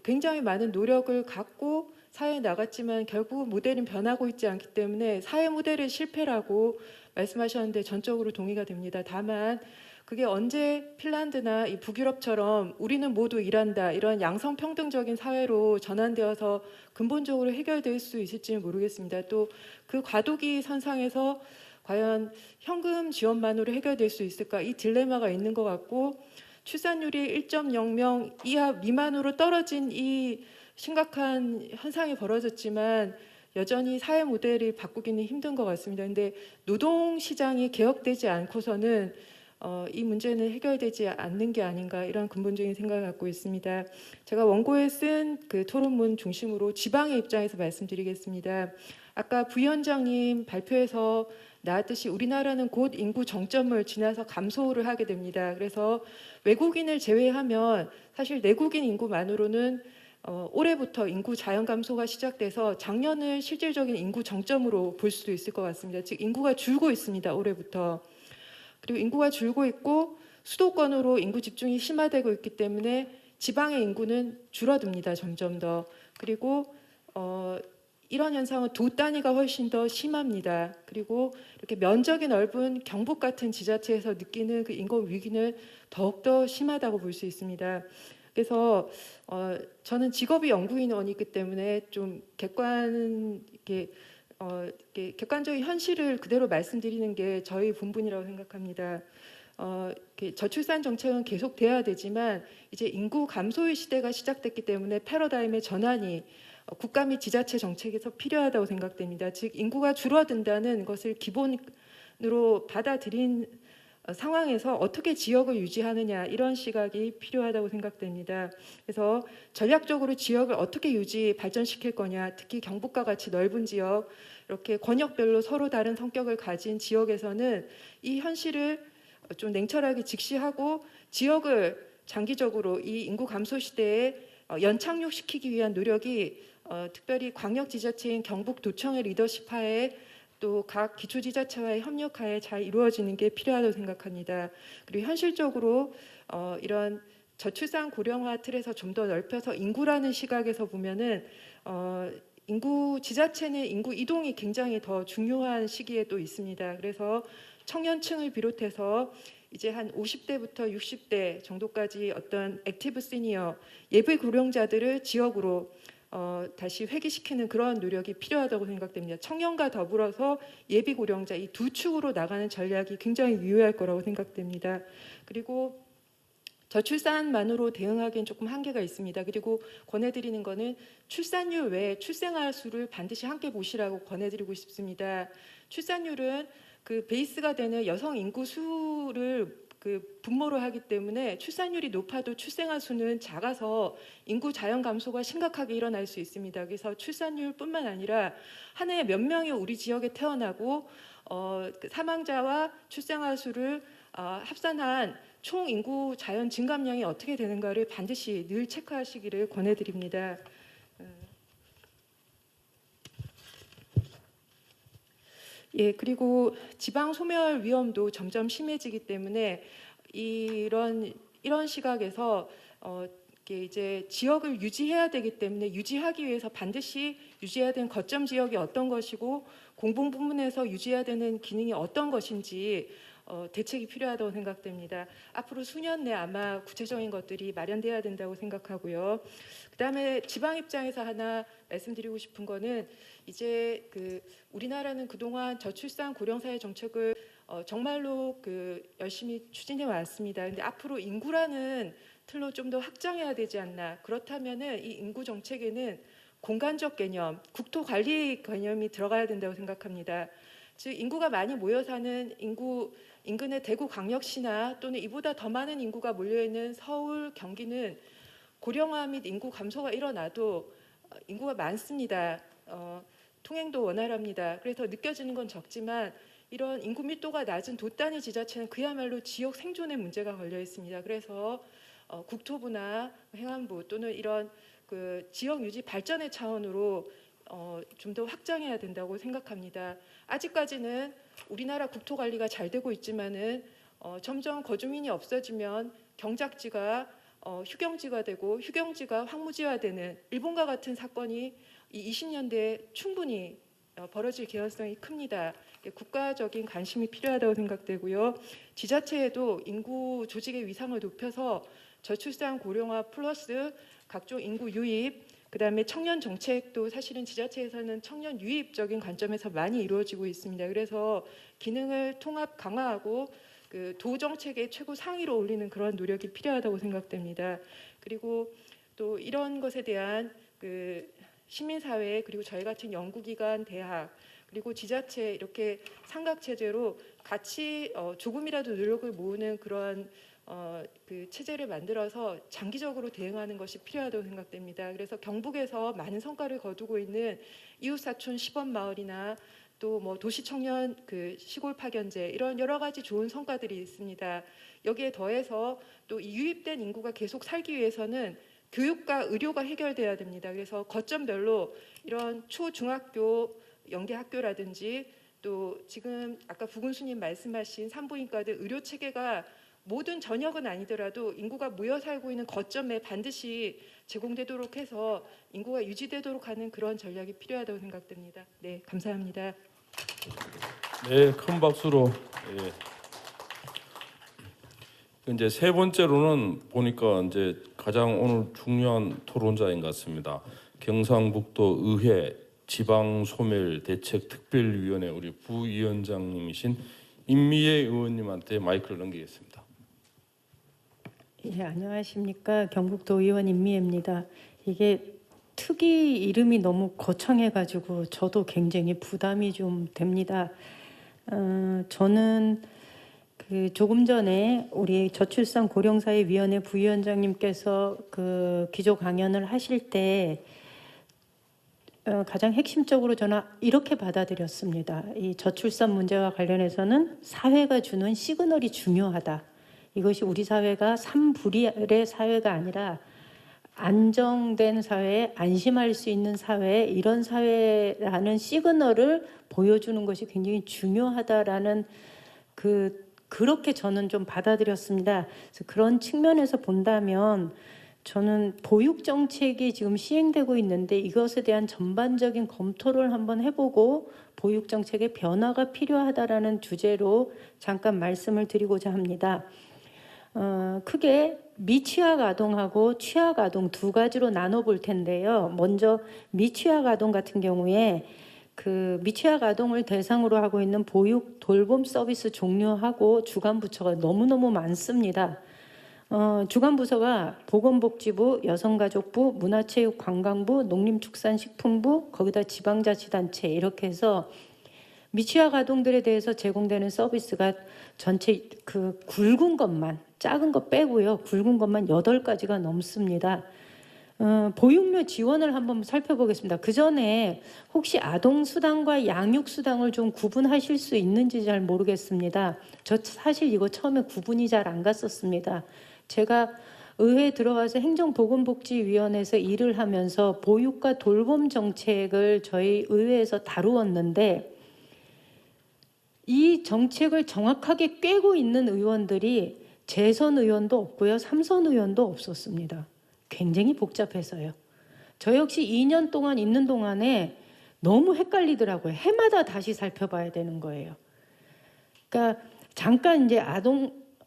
굉장히 많은 노력을 갖고 사회에 나갔지만 결국 모델은 변하고 있지 않기 때문에 사회 모델의 실패라고 말씀하셨는데 전적으로 동의가 됩니다. 다만 그게 언제 핀란드나 이 북유럽처럼 우리는 모두 일한다 이런 양성평등적인 사회로 전환되어서 근본적으로 해결될 수 있을지는 모르겠습니다. 또 그 과도기 선상에서 과연 현금 지원만으로 해결될 수 있을까 이 딜레마가 있는 것 같고 출산율이 1.0명 이하 미만으로 떨어진 이 심각한 현상이 벌어졌지만 여전히 사회 모델을 바꾸기는 힘든 것 같습니다. 근데 노동 시장이 개혁되지 않고서는 이 문제는 해결되지 않는 게 아닌가 이런 근본적인 생각을 갖고 있습니다. 제가 원고에 쓴 그 토론문 중심으로 지방의 입장에서 말씀드리겠습니다. 아까 부위원장님 발표에서 나왔듯이 우리나라는 곧 인구 정점을 지나서 감소를 하게 됩니다. 그래서 외국인을 제외하면 사실 내국인 인구만으로는 올해부터 인구 자연 감소가 시작돼서 작년을 실질적인 인구 정점으로 볼 수도 있을 것 같습니다. 즉 인구가 줄고 있습니다. 올해부터. 그리고 인구가 줄고 있고 수도권으로 인구 집중이 심화되고 있기 때문에 지방의 인구는 줄어듭니다. 점점 더. 그리고 이런 현상은 도 단위가 훨씬 더 심합니다. 그리고 이렇게 면적이 넓은 경북 같은 지자체에서 느끼는 그 인구 위기는 더욱더 심하다고 볼 수 있습니다. 그래서 저는 직업이 연구인원이기 때문에 좀 객관적인 현실을 그대로 말씀드리는 게 저희 본분이라고 생각합니다. 저출산 정책은 계속돼야 되지만 이제 인구 감소의 시대가 시작됐기 때문에 패러다임의 전환이 국가 및 지자체 정책에서 필요하다고 생각됩니다. 즉 인구가 줄어든다는 것을 기본으로 받아들인 상황에서 어떻게 지역을 유지하느냐 이런 시각이 필요하다고 생각됩니다. 그래서 전략적으로 지역을 어떻게 발전시킬 거냐, 특히 경북과 같이 넓은 지역, 이렇게 권역별로 서로 다른 성격을 가진 지역에서는 이 현실을 좀 냉철하게 직시하고 지역을 장기적으로 이 인구 감소 시대에 연착륙시키기 위한 노력이 특별히 광역지자체인 경북도청의 리더십 하에 또 각 기초지자체와의 협력하에 잘 이루어지는 게 필요하다고 생각합니다. 그리고 현실적으로 이런 저출산 고령화 틀에서 좀 더 넓혀서 인구라는 시각에서 보면은 인구 지자체는 인구 이동이 굉장히 더 중요한 시기에 또 있습니다. 그래서 청년층을 비롯해서 이제 한 50대부터 60대 정도까지 어떤 액티브 시니어 예비 고령자들을 지역으로 다시 회귀시키는 그런 노력이 필요하다고 생각됩니다. 청년과 더불어서 예비 고령자 이 두 축으로 나가는 전략이 굉장히 유효할 거라고 생각됩니다. 그리고 저출산만으로 대응하기엔 조금 한계가 있습니다. 그리고 권해드리는 거는 출산율 외에 출생아 수를 반드시 함께 보시라고 권해드리고 싶습니다. 출산율은 그 베이스가 되는 여성 인구 수를 그 분모로 하기 때문에 출산율이 높아도 출생아 수는 작아서 인구 자연 감소가 심각하게 일어날 수 있습니다. 그래서 출산율뿐만 아니라 한 해에 몇 명이 우리 지역에 태어나고 그 사망자와 출생아 수를 합산한 총 인구 자연 증감량이 어떻게 되는가를 반드시 늘 체크하시기를 권해드립니다. 예, 그리고 지방 소멸 위험도 점점 심해지기 때문에 이런 시각에서 이게 이제 지역을 유지해야 되기 때문에 유지하기 위해서 반드시 유지해야 되는 거점 지역이 어떤 것이고 공공 부문에서 유지해야 되는 기능이 어떤 것인지 대책이 필요하다고 생각됩니다. 앞으로 수년 내 아마 구체적인 것들이 마련돼야 된다고 생각하고요. 그다음에 지방 입장에서 하나 말씀드리고 싶은 거는 이제 그 우리나라는 그동안 저출산 고령사회 정책을 정말로 그 열심히 추진해 왔습니다. 근데 앞으로 인구라는 틀로 좀 더 확장해야 되지 않나. 그렇다면은 이 인구 정책에는 공간적 개념, 국토 관리 개념이 들어가야 된다고 생각합니다. 즉 인구가 많이 모여 사는 인근의 대구 광역시나 또는 이보다 더 많은 인구가 몰려 있는 서울, 경기는 고령화 및 인구 감소가 일어나도 인구가 많습니다. 통행도 원활합니다. 그래서 느껴지는 건 적지만 이런 인구 밀도가 낮은 돛단위 지자체는 그야말로 지역 생존의 문제가 걸려 있습니다. 그래서 국토부나 행안부 또는 이런 그 지역 유지 발전의 차원으로 좀 더 확장해야 된다고 생각합니다. 아직까지는 우리나라 국토 관리가 잘 되고 있지만은 점점 거주민이 없어지면 경작지가 휴경지가 되고 휴경지가 황무지화되는 일본과 같은 사건이 이 20년대에 충분히 벌어질 개연성이 큽니다. 국가적인 관심이 필요하다고 생각되고요. 지자체에도 인구 조직의 위상을 높여서 저출산 고령화 플러스 각종 인구 유입, 그다음에 청년 정책도 사실은 지자체에서는 청년 유입적인 관점에서 많이 이루어지고 있습니다. 그래서 기능을 통합 강화하고 그 도 정책의 최고 상위로 올리는 그런 노력이 필요하다고 생각됩니다. 그리고 또 이런 것에 대한 그 시민사회 그리고 저희 같은 연구기관, 대학 그리고 지자체 이렇게 삼각체제로 같이 조금이라도 노력을 모으는 그런 그 체제를 만들어서 장기적으로 대응하는 것이 필요하다고 생각됩니다. 그래서 경북에서 많은 성과를 거두고 있는 이웃사촌 시범마을이나 또 뭐 도시청년 그 시골 파견제 이런 여러 가지 좋은 성과들이 있습니다. 여기에 더해서 또 이 유입된 인구가 계속 살기 위해서는 교육과 의료가 해결돼야 됩니다. 그래서 거점별로 이런 초중학교 연계학교라든지 또 지금 아까 부군수님 말씀하신 산부인과들 의료 체계가 모든 전역은 아니더라도 인구가 모여 살고 있는 거점에 반드시 제공되도록 해서 인구가 유지되도록 하는 그런 전략이 필요하다고 생각됩니다. 네, 감사합니다. 네, 큰 박수로. 예. 이제 세 번째로는 보니까 이제 가장 오늘 중요한 토론자인 것 같습니다. 경상북도 의회 지방소멸대책특별위원회 우리 부위원장님이신 임미애 의원님한테 마이크를 넘기겠습니다. 예, 안녕하십니까. 경북도 의원 임미애입니다. 이게 특이 이름이 너무 거창해가지고 저도 굉장히 부담이 좀 됩니다. 저는 그 조금 전에 우리 저출산 고령사회위원회 부위원장님께서 그 기조 강연을 하실 때 가장 핵심적으로 저는 이렇게 받아들였습니다. 이 저출산 문제와 관련해서는 사회가 주는 시그널이 중요하다. 이것이 우리 사회가 삼불의의 사회가 아니라 안정된 사회, 안심할 수 있는 사회, 이런 사회라는 시그널을 보여주는 것이 굉장히 중요하다라는 그렇게 저는 좀 받아들였습니다. 그래서 그런 측면에서 본다면 저는 보육 정책이 지금 시행되고 있는데 이것에 대한 전반적인 검토를 한번 해보고 보육 정책의 변화가 필요하다라는 주제로 잠깐 말씀을 드리고자 합니다. 크게 미취학 아동하고 취학 아동 두 가지로 나눠 볼 텐데요. 먼저 미취학 아동 같은 경우에 그 미취학 아동을 대상으로 하고 있는 보육 돌봄 서비스 종류하고 주관 부처가 너무너무 많습니다. 주관 부서가 보건복지부, 여성가족부, 문화체육관광부, 농림축산식품부, 거기다 지방자치단체 이렇게 해서 미취학 아동들에 대해서 제공되는 서비스가 전체 그 굵은 것만, 작은 거 빼고요, 굵은 것만 8가지가 넘습니다. 보육료 지원을 한번 살펴보겠습니다. 그 전에 혹시 아동수당과 양육수당을 좀 구분하실 수 있는지 잘 모르겠습니다. 저 사실 이거 처음에 구분이 잘 안 갔었습니다. 제가 의회에 들어가서 행정보건복지위원회에서 일을 하면서 보육과 돌봄 정책을 저희 의회에서 다루었는데 이 정책을 정확하게 꿰고 있는 의원들이 재선 의원도 없고요, 삼선 의원도 없었습니다. 굉장히 복잡해서요. 저 역시 2년 동안 있는 동안에 너무 헷갈리더라고요. 해마다 다시 살펴봐야 되는 거예요. 그러니까 잠깐 이제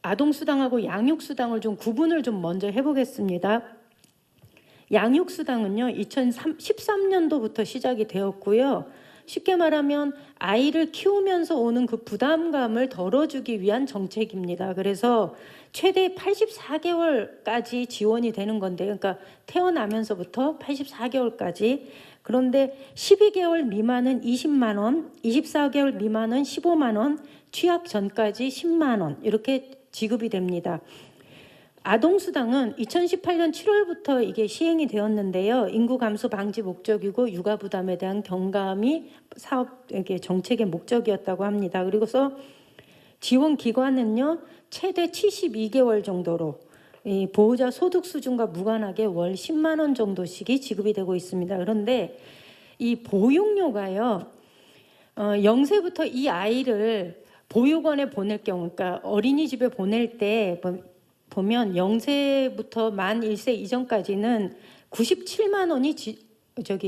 아동수당하고 양육수당을 좀 구분을 좀 먼저 해보겠습니다. 양육수당은요, 2013년도부터 시작이 되었고요. 쉽게 말하면 아이를 키우면서 오는 그 부담감을 덜어주기 위한 정책입니다. 그래서 최대 84개월까지 지원이 되는 건데, 그러니까 태어나면서부터 84개월까지. 그런데 12개월 미만은 20만 원, 24개월 미만은 15만 원, 취약 전까지 10만 원 이렇게 지급이 됩니다. 아동수당은 2018년 7월부터 이게 시행이 되었는데요. 인구 감소 방지 목적이고 육아 부담에 대한 경감이 사업 정책의 목적이었다고 합니다. 그리고서 지원 기간은요, 최대 72개월 정도로 이 보호자 소득 수준과 무관하게 월 10만 원 정도씩이 지급이 되고 있습니다. 그런데 이 보육료가요, 0세부터 이 아이를 보육원에 보낼 경우, 그러니까 어린이집에 보낼 때 보면 0세부터 만 1세 이전까지는 97만 원이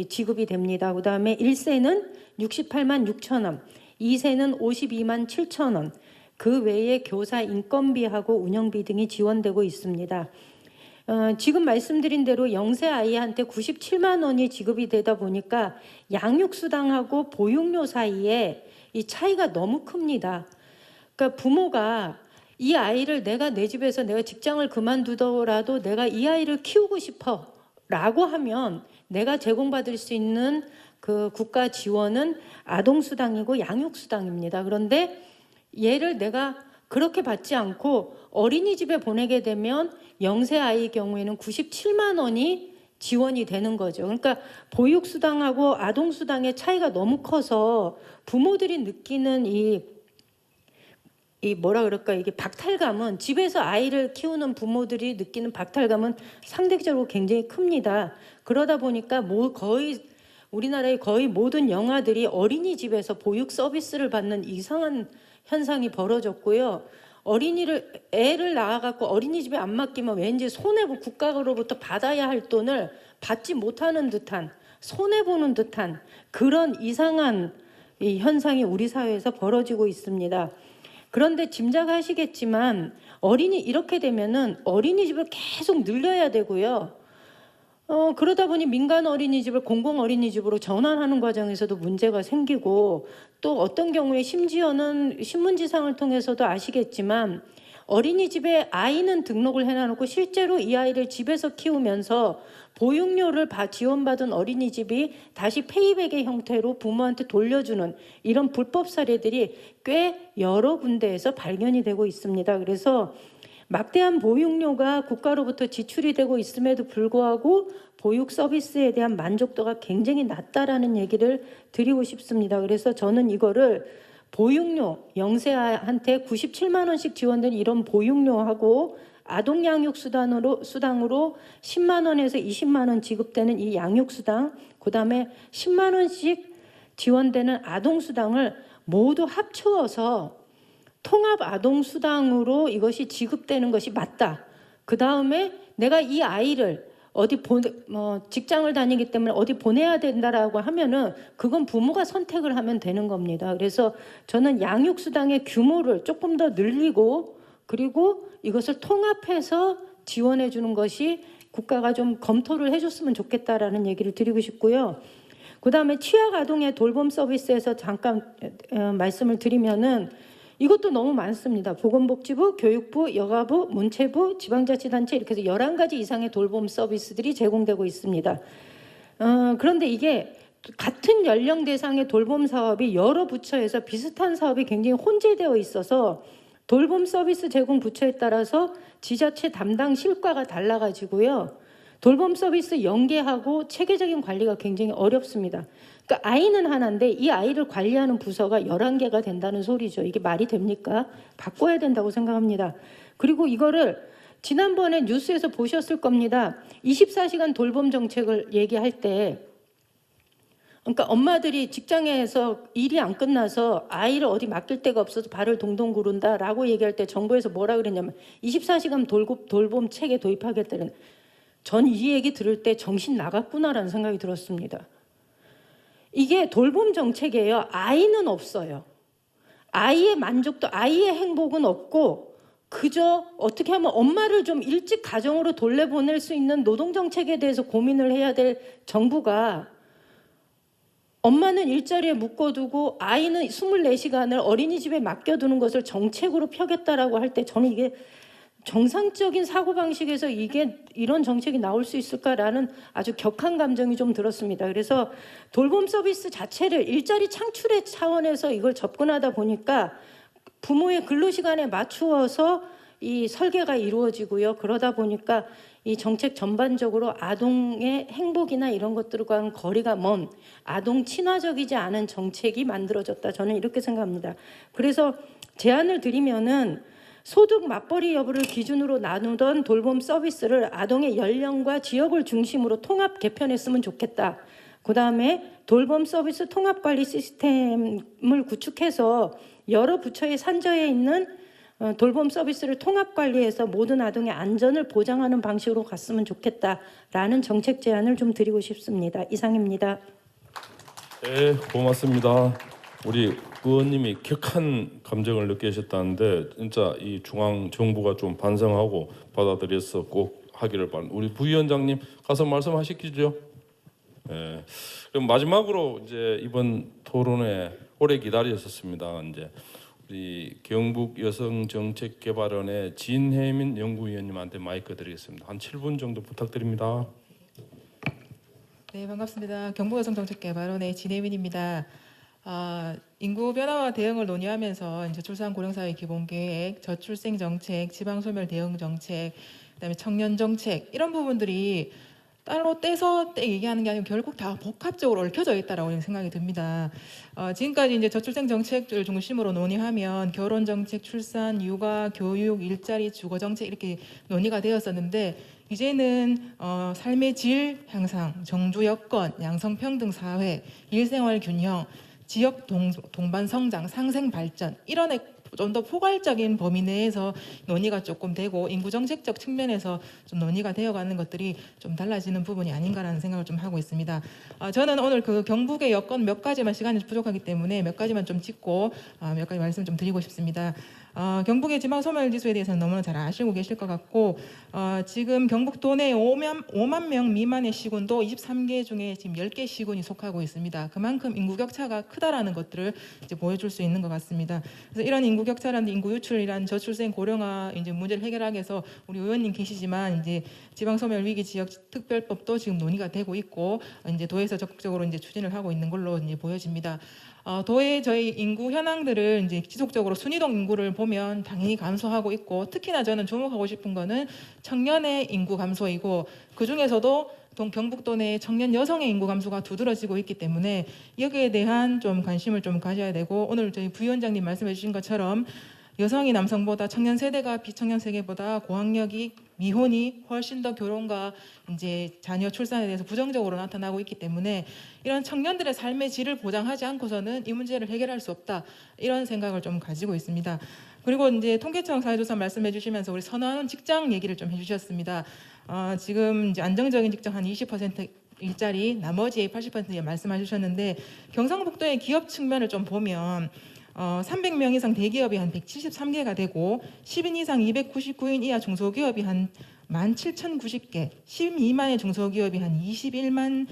지급이 됩니다. 그다음에 1세는 68만 6천 원, 2세는 52만 7천 원, 그 외에 교사 인건비하고 운영비 등이 지원되고 있습니다. 지금 말씀드린 대로 0세 아이한테 97만 원이 지급이 되다 보니까 양육수당하고 보육료 사이에 이 차이가 너무 큽니다. 그러니까 부모가 이 아이를 내가 내 집에서 내가 직장을 그만두더라도 내가 이 아이를 키우고 싶어 라고 하면 내가 제공받을 수 있는 그 국가 지원은 아동수당이고 양육수당입니다. 그런데 얘를 내가 그렇게 받지 않고 어린이집에 보내게 되면 0세 아이의 경우에는 97만 원이 지원이 되는 거죠. 그러니까 보육수당하고 아동수당의 차이가 너무 커서 부모들이 느끼는 이 뭐라 그럴까, 이게 박탈감은, 집에서 아이를 키우는 부모들이 느끼는 박탈감은 상대적으로 굉장히 큽니다. 그러다 보니까 거의 우리나라의 거의 모든 영아들이 어린이집에서 보육 서비스를 받는 이상한 현상이 벌어졌고요. 애를 낳아갖고 어린이집에 안 맡기면 왠지 손해보, 국가로부터 받아야 할 돈을 받지 못하는 듯한, 손해보는 듯한 그런 이상한 이 현상이 우리 사회에서 벌어지고 있습니다. 그런데 짐작하시겠지만 이렇게 되면은 어린이집을 계속 늘려야 되고요. 그러다 보니 민간 어린이집을 공공 어린이집으로 전환하는 과정에서도 문제가 생기고, 또 어떤 경우에 심지어는 신문지상을 통해서도 아시겠지만 어린이집에 아이는 등록을 해놔놓고 실제로 이 아이를 집에서 키우면서 보육료를 지원받은 어린이집이 다시 페이백의 형태로 부모한테 돌려주는 이런 불법 사례들이 꽤 여러 군데에서 발견이 되고 있습니다. 그래서 막대한 보육료가 국가로부터 지출이 되고 있음에도 불구하고 보육 서비스에 대한 만족도가 굉장히 낮다라는 얘기를 드리고 싶습니다. 그래서 저는 이거를 보육료, 0세한테 97만 원씩 지원된 이런 보육료하고 아동양육수당으로 10만 원에서 20만 원 지급되는 이 양육수당, 그다음에 10만 원씩 지원되는 아동수당을 모두 합쳐서 통합 아동수당으로 이것이 지급되는 것이 맞다. 그 다음에 내가 이 아이를 직장을 다니기 때문에 어디 보내야 된다라고 하면은 그건 부모가 선택을 하면 되는 겁니다. 그래서 저는 양육수당의 규모를 조금 더 늘리고, 그리고 이것을 통합해서 지원해 주는 것이 국가가 좀 검토를 해줬으면 좋겠다라는 얘기를 드리고 싶고요. 그 다음에 취약 아동의 돌봄 서비스에서 잠깐 말씀을 드리면은 이것도 너무 많습니다. 보건복지부, 교육부, 여가부, 문체부, 지방자치단체 이렇게 해서 11가지 이상의 돌봄 서비스들이 제공되고 있습니다. 그런데 이게 같은 연령 대상의 돌봄 사업이 여러 부처에서 비슷한 사업이 굉장히 혼재되어 있어서 돌봄 서비스 제공 부처에 따라서 지자체 담당 실과가 달라가지고요. 돌봄 서비스 연계하고 체계적인 관리가 굉장히 어렵습니다. 그러니까 아이는 하나인데 이 아이를 관리하는 부서가 11개가 된다는 소리죠. 이게 말이 됩니까? 바꿔야 된다고 생각합니다. 그리고 이거를 지난번에 뉴스에서 보셨을 겁니다. 24시간 돌봄 정책을 얘기할 때 그러니까 엄마들이 직장에서 일이 안 끝나서 아이를 어디 맡길 데가 없어서 발을 동동 구른다라고 얘기할 때 정부에서 뭐라 그랬냐면 24시간 돌봄 체계 도입하겠다는, 전 이 얘기 들을 때 정신 나갔구나라는 생각이 들었습니다. 이게 돌봄 정책이에요. 아이는 없어요. 아이의 만족도, 아이의 행복은 없고 그저 어떻게 하면 엄마를 좀 일찍 가정으로 돌려보낼 수 있는 노동 정책에 대해서 고민을 해야 될 정부가 엄마는 일자리에 묶어두고 아이는 24시간을 어린이집에 맡겨두는 것을 정책으로 펴겠다라고 할 때 저는 이게 정상적인 사고방식에서 이게 이런 정책이 나올 수 있을까라는 아주 격한 감정이 좀 들었습니다. 그래서 돌봄 서비스 자체를 일자리 창출의 차원에서 이걸 접근하다 보니까 부모의 근로시간에 맞추어서 이 설계가 이루어지고요. 그러다 보니까 이 정책 전반적으로 아동의 행복이나 이런 것들과는 거리가 먼 아동 친화적이지 않은 정책이 만들어졌다. 저는 이렇게 생각합니다. 그래서 제안을 드리면은 소득 맞벌이 여부를 기준으로 나누던 돌봄 서비스를 아동의 연령과 지역을 중심으로 통합 개편했으면 좋겠다. 그다음에 돌봄 서비스 통합 관리 시스템을 구축해서 여러 부처에 산저에 있는 돌봄 서비스를 통합 관리해서 모든 아동의 안전을 보장하는 방식으로 갔으면 좋겠다라는 정책 제안을 좀 드리고 싶습니다. 이상입니다. 네, 고맙습니다. 우리 의원님이 격한 감정을 느끼셨다는데 진짜 이 중앙 정부가 좀 반성하고 받아들여서 꼭 하기를 바랍니다. 우리 부위원장님 가서 말씀하시기죠. 네. 그럼 마지막으로 이제 이번 토론회 오래 기다리셨습니다. 이제 우리 경북 여성정책개발원의 진혜민 연구위원님한테 마이크 드리겠습니다. 한 7분 정도 부탁드립니다. 네, 반갑습니다. 경북여성정책개발원의 진혜민입니다. 인구 변화와 대응을 논의하면서 이제 출산 고령사회 기본계획, 저출생 정책, 지방소멸 대응 정책, 그다음에 청년 정책 이런 부분들이 따로 떼서 얘기하는 게 아니고 결국 다 복합적으로 얽혀져 있다라고 생각이 듭니다. 지금까지 이제 저출생 정책을 중심으로 논의하면 결혼 정책, 출산, 육아, 교육, 일자리, 주거 정책 이렇게 논의가 되었었는데 이제는 삶의 질 향상, 정주 여건, 양성평등 사회, 일생활 균형, 지역 동반 성장, 상생 발전 이런 좀 더 포괄적인 범위 내에서 논의가 조금 되고 인구 정책적 측면에서 좀 논의가 되어가는 것들이 좀 달라지는 부분이 아닌가라는 생각을 좀 하고 있습니다. 저는 오늘 그 경북의 여건 몇 가지만 시간이 부족하기 때문에 몇 가지만 좀 짚고 몇 가지 말씀 좀 드리고 싶습니다. 경북의 지방 소멸 지수에 대해서는 너무나 잘 아시고 계실 것 같고 지금 경북도 내 5만 명 미만의 시군도 23개 중에 지금 10개 시군이 속하고 있습니다. 그만큼 인구 격차가 크다라는 것들을 이제 보여줄 수 있는 것 같습니다. 그래서 이런 인구 격차라는 인구 유출이란 저출생 고령화 이제 문제를 해결하기 위해서 우리 의원님 계시지만 이제 지방 소멸 위기 지역 특별법도 지금 논의가 되고 있고 이제 도에서 적극적으로 이제 추진을 하고 있는 걸로 이제 보여집니다. 도의 저희 인구 현황들을 이제 지속적으로 순이동 인구를 보면 당연히 감소하고 있고 특히나 저는 주목하고 싶은 거는 청년의 인구 감소이고 그 중에서도 경북도 내 청년 여성의 인구 감소가 두드러지고 있기 때문에 여기에 대한 좀 관심을 좀 가져야 되고 오늘 저희 부위원장님 말씀해 주신 것처럼 여성이 남성보다 청년 세대가 비청년 세대보다 고학력이 미혼이 훨씬 더 결혼과 이제 자녀 출산에 대해서 부정적으로 나타나고 있기 때문에 이런 청년들의 삶의 질을 보장하지 않고서는 이 문제를 해결할 수 없다 이런 생각을 좀 가지고 있습니다. 그리고 이제 통계청 사회조사 말씀해 주시면서 우리 선호하는 직장 얘기를 좀 해주셨습니다. 지금 이제 안정적인 직장 한 20% 일자리 나머지 80% 말씀하셨는데 경상북도의 기업 측면을 좀 보면 300명 이상 대기업이 한 173개가 되고 10인 이상 299인 이하 중소기업이 한 17,090개, 12만의 중소기업이 한 21만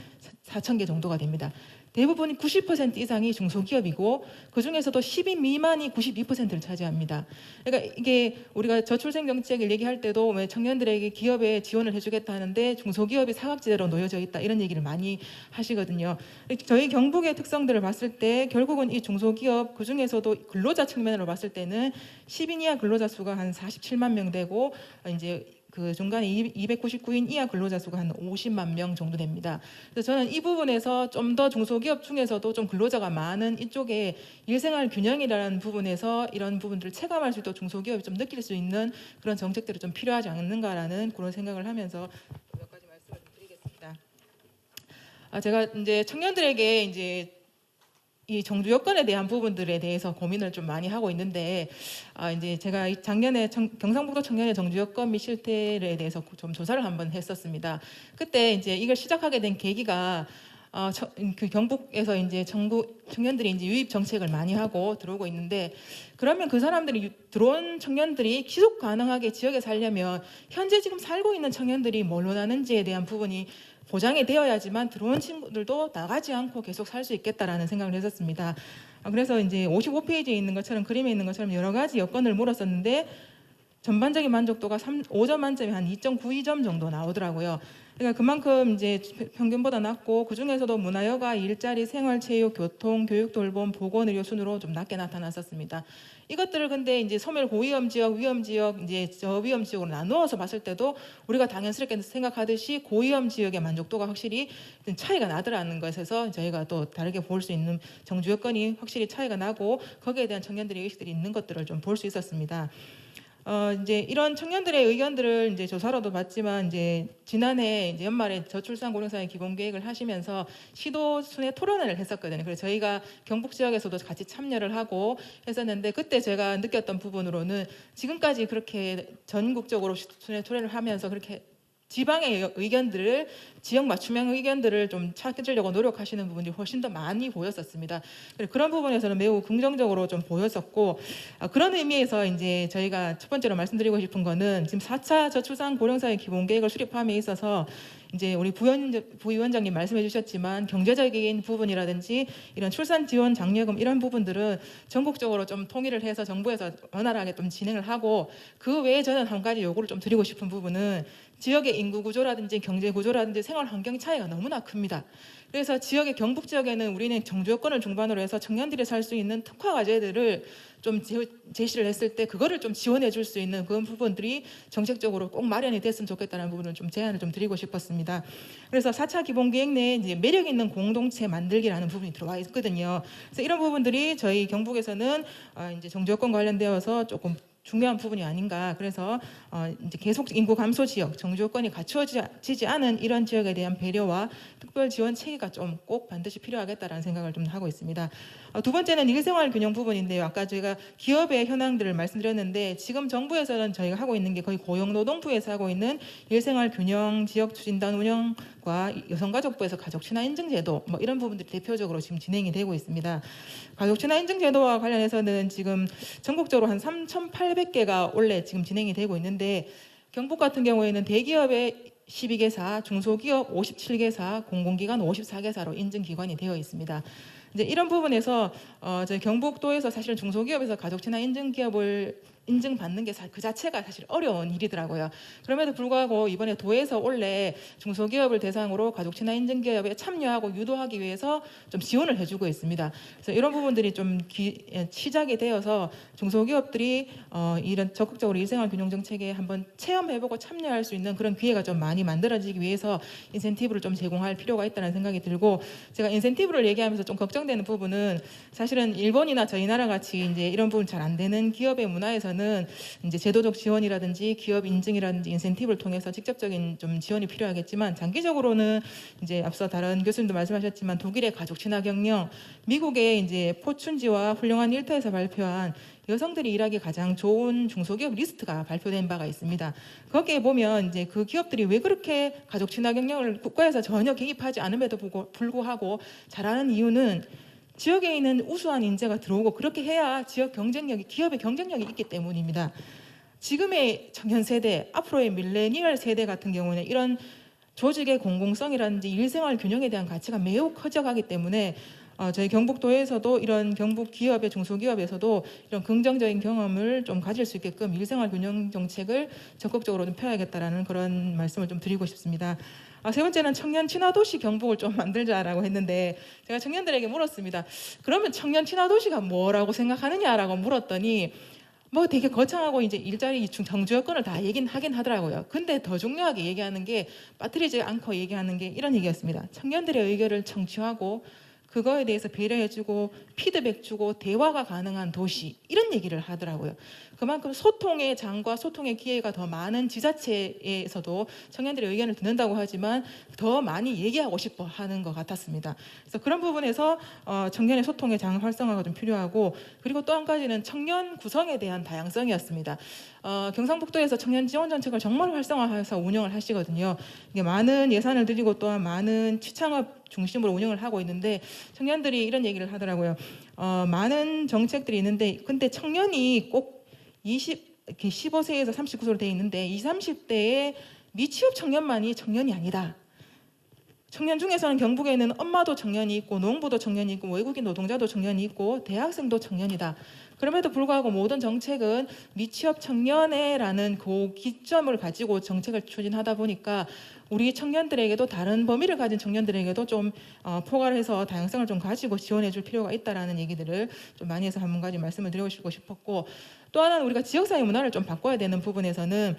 4천 개 정도가 됩니다. 대부분 90% 이상이 중소기업이고 그 중에서도 10인 미만이 92%를 차지합니다. 그러니까 이게 우리가 저출생 정책을 얘기할 때도 왜 청년들에게 기업에 지원을 해주겠다 하는데 중소기업이 사각지대로 놓여져 있다 이런 얘기를 많이 하시거든요. 저희 경북의 특성들을 봤을 때 결국은 이 중소기업 그 중에서도 근로자 측면으로 봤을 때는 10인 이하 근로자 수가 한 47만 명 되고 이제 그 중간에 299인 이하 근로자 수가 한 50만 명 정도 됩니다. 그래서 저는 이 부분에서 좀 더 중소기업 중에서도 좀 근로자가 많은 이쪽에 일생활 균형이라는 부분에서 이런 부분들을 체감할 수 있도록 중소기업이 좀 느낄 수 있는 그런 정책들이 좀 필요하지 않는가라는 그런 생각을 하면서 몇 가지 말씀을 좀 드리겠습니다. 제가 이제 청년들에게 이제 이 정주 여건에 대한 부분들에 대해서 고민을 좀 많이 하고 있는데 이제 제가 작년에 경상북도 청년의 정주 여건 및 실태에 대해서 좀 조사를 한번 했었습니다. 그때 이제 이걸 시작하게 된 계기가 그 경북에서 이제 정부 청년들이 이제 유입 정책을 많이 하고 들어오고 있는데 그러면 그 사람들이 들어온 청년들이 지속 가능하게 지역에 살려면 현재 지금 살고 있는 청년들이 뭘로 나는지에 대한 부분이 보장이 되어야지만 들어온 친구들도 나가지 않고 계속 살 수 있겠다라는 생각을 했었습니다. 그래서 이제 55페이지에 있는 것처럼 그림에 있는 것처럼 여러 가지 여건을 물었었는데 전반적인 만족도가 5점 만점에 한 2.92점 정도 나오더라고요. 그러니까 그만큼 이제 평균보다 낮고 그 중에서도 문화여가, 일자리, 생활체육, 교통, 교육 돌봄, 보건의료 순으로 좀 낮게 나타났었습니다. 이것들을 근데 이제 소멸 고위험 지역, 위험 지역, 이제 저위험 지역으로 나누어서 봤을 때도 우리가 당연스럽게 생각하듯이 고위험 지역의 만족도가 확실히 차이가 나더라는 것에서 저희가 또 다르게 볼 수 있는 정주 여건이 확실히 차이가 나고 거기에 대한 청년들의 의식들이 있는 것들을 좀 볼 수 있었습니다. 이제 이런 청년들의 의견들을 이제 조사로도 봤지만 이제 지난해 이제 연말에 저출산 고령사회 기본 계획을 하시면서 시도 순회 토론회를 했었거든요. 그래서 저희가 경북 지역에서도 같이 참여를 하고 했었는데 그때 제가 느꼈던 부분으로는 지금까지 그렇게 전국적으로 순회 토론회를 하면서 그렇게 지방의 의견들을 지역 맞춤형 의견들을 좀 찾으려고 노력하시는 부분이 훨씬 더 많이 보였었습니다. 그런 부분에서는 매우 긍정적으로 좀 보였었고 그런 의미에서 이제 저희가 첫 번째로 말씀드리고 싶은 거는 지금 4차 저출산 고령사회 기본계획을 수립함에 있어서 이제 우리 부위원장님 말씀해 주셨지만 경제적인 부분이라든지 이런 출산 지원 장려금 이런 부분들은 전국적으로 좀 통일을 해서 정부에서 원활하게 좀 진행을 하고 그 외에 저는 한 가지 요구를 좀 드리고 싶은 부분은 지역의 인구 구조라든지 경제 구조라든지 생활 환경 차이가 너무나 큽니다. 그래서 지역의 경북 지역에는 우리는 정주 여건을 중반으로 해서 청년들이 살 수 있는 특화 과제들을 좀 제시를 했을 때 그거를 좀 지원해 줄 수 있는 그런 부분들이 정책적으로 꼭 마련이 됐으면 좋겠다는 부분을 좀 제안을 좀 드리고 싶었습니다. 그래서 4차 기본계획 내에 이제 매력 있는 공동체 만들기라는 부분이 들어와 있거든요. 그래서 이런 부분들이 저희 경북에서는 이제 정주 여건 관련되어서 조금 중요한 부분이 아닌가. 그래서 이제 계속 인구 감소 지역, 정주 여건이 갖추어지지 않은 이런 지역에 대한 배려와 특별 지원 체계가 좀 꼭 반드시 필요하겠다라는 생각을 좀 하고 있습니다. 두 번째는 일생활 균형 부분인데요. 아까 제가 기업의 현황들을 말씀드렸는데 지금 정부에서는 저희가 하고 있는 게 거의 고용노동부에서 하고 있는 일생활 균형 지역 추진단 운영과 여성가족부에서 가족친화 인증제도 뭐 이런 부분들이 대표적으로 지금 진행이 되고 있습니다. 가족친화 인증제도와 관련해서는 지금 전국적으로 한 3,800개가 원래 지금 진행이 되고 있는데 경북 같은 경우에는 대기업의 12개사, 중소기업 57개사, 공공기관 54개사로 인증기관이 되어 있습니다. 이제 이런 부분에서 저희 경북도에서 사실 중소기업에서 가족친화 인증기업을 인증받는 게 그 자체가 사실 어려운 일이더라고요. 그럼에도 불구하고 이번에 도에서 원래 중소기업을 대상으로 가족친화 인증기업에 참여하고 유도하기 위해서 좀 지원을 해주고 있습니다. 그래서 이런 부분들이 좀 시작이 되어서 중소기업들이 이런 적극적으로 일생활 균형 정책에 한번 체험해보고 참여할 수 있는 그런 기회가 좀 많이 만들어지기 위해서 인센티브를 좀 제공할 필요가 있다는 생각이 들고 제가 인센티브를 얘기하면서 좀 걱정되는 부분은 사실은 일본이나 저희 나라 같이 이제 이런 부분 잘 안 되는 기업의 문화에서는 이제 제도적 지원이라든지 기업 인증이라든지 인센티브를 통해서 직접적인 좀 지원이 필요하겠지만 장기적으로는 이제 앞서 다른 교수님도 말씀하셨지만 독일의 가족 친화 경영, 미국의 이제 포춘지와 훌륭한 일터에서 발표한 여성들이 일하기 가장 좋은 중소기업 리스트가 발표된 바가 있습니다. 거기에 보면 이제 그 기업들이 왜 그렇게 가족 친화 경영을 국가에서 전혀 개입하지 않음에도 불구하고 잘하는 이유는 지역에 있는 우수한 인재가 들어오고 그렇게 해야 지역 경쟁력이 기업의 경쟁력이 있기 때문입니다. 지금의 청년 세대, 앞으로의 밀레니얼 세대 같은 경우는 이런 조직의 공공성이라든지 일생활 균형에 대한 가치가 매우 커져가기 때문에 저희 경북도에서도 이런 경북 기업의 중소기업에서도 이런 긍정적인 경험을 좀 가질 수 있게끔 일생활 균형 정책을 적극적으로 좀 펴야겠다라는 그런 말씀을 좀 드리고 싶습니다. 세 번째는 청년 친화도시 경북을 좀 만들자라고 했는데 제가 청년들에게 물었습니다. 그러면 청년 친화도시가 뭐라고 생각하느냐라고 물었더니 뭐 되게 거창하고 이제 일자리 정주 여건을 다 얘긴 하긴 하더라고요. 근데 더 중요하게 얘기하는 게 빠뜨리지 않고 얘기하는 게 이런 얘기였습니다. 청년들의 의견을 청취하고 그거에 대해서 배려해주고 피드백 주고 대화가 가능한 도시 이런 얘기를 하더라고요. 그만큼 소통의 장과 소통의 기회가 더 많은 지자체에서도 청년들의 의견을 듣는다고 하지만 더 많이 얘기하고 싶어 하는 것 같았습니다. 그래서 그런 부분에서 청년의 소통의 장 활성화가 좀 필요하고 그리고 또 한 가지는 청년 구성에 대한 다양성이었습니다. 경상북도에서 청년 지원 정책을 정말 활성화해서 운영을 하시거든요. 이게 많은 예산을 들이고 또한 많은 취창업 중심으로 운영을 하고 있는데 청년들이 이런 얘기를 하더라고요. 많은 정책들이 있는데 근데 청년이 꼭 15세에서 39세로 되어 있는데 20, 30대의 미취업 청년만이 청년이 아니다. 청년 중에서는 경북에는 엄마도 청년이 있고 농부도 청년이 있고 외국인 노동자도 청년이 있고 대학생도 청년이다. 그럼에도 불구하고 모든 정책은 미취업 청년에라는 그 기점을 가지고 정책을 추진하다 보니까 우리 청년들에게도 다른 범위를 가진 청년들에게도 좀 포괄해서 다양성을 좀 가지고 지원해 줄 필요가 있다라는 얘기들을 좀 많이 해서 한 가지 말씀을 드리고 싶었고 또 하나는 우리가 지역사회 문화를 좀 바꿔야 되는 부분에서는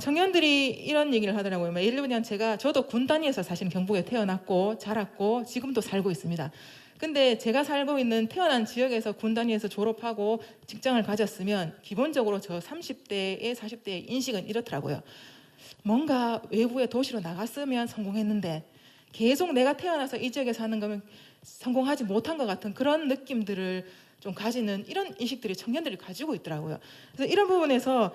청년들이 이런 얘기를 하더라고요. 예를 들면 저도 군 단위에서 사실 경북에 태어났고 자랐고 지금도 살고 있습니다. 근데 제가 살고 있는 태어난 지역에서 군 단위에서 졸업하고 직장을 가졌으면 기본적으로 저 30대의 40대의 인식은 이렇더라고요. 뭔가 외부의 도시로 나갔으면 성공했는데 계속 내가 태어나서 이 지역에 사는 거면 성공하지 못한 것 같은 그런 느낌들을 좀 가지는 이런 인식들이 청년들이 가지고 있더라고요. 그래서 이런 부분에서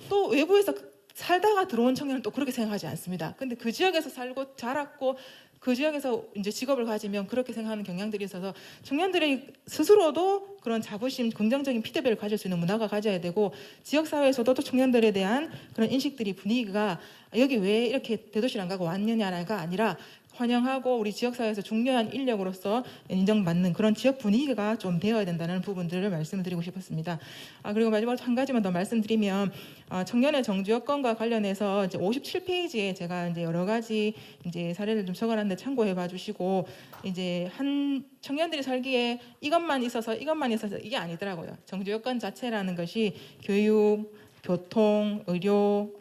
또 외부에서 살다가 들어온 청년은 또 그렇게 생각하지 않습니다. 근데 그 지역에서 살고 자랐고 그 지역에서 이제 직업을 가지면 그렇게 생각하는 경향들이 있어서 청년들이 스스로도 그런 자부심, 긍정적인 피드백을 가질 수 있는 문화가 가져야 되고 지역사회에서도 또 청년들에 대한 그런 인식들이 분위기가 여기 왜 이렇게 대도시를 안 가고 왔느냐가 아니라 환영하고 우리 지역사회에서 중요한 인력으로서 인정받는 그런 지역 분위기가 좀 되어야 된다는 부분들을 말씀드리고 싶었습니다. 그리고 마지막으로 한 가지만 더 말씀드리면 청년의 정주 여건과 관련해서 이제 57페이지에 제가 이제 여러 가지 이제 사례를 좀 적어놨는데 참고해 봐주시고 이제 한 청년들이 살기에 이것만 있어서 이게 아니더라고요. 정주 여건 자체라는 것이 교육, 교통, 의료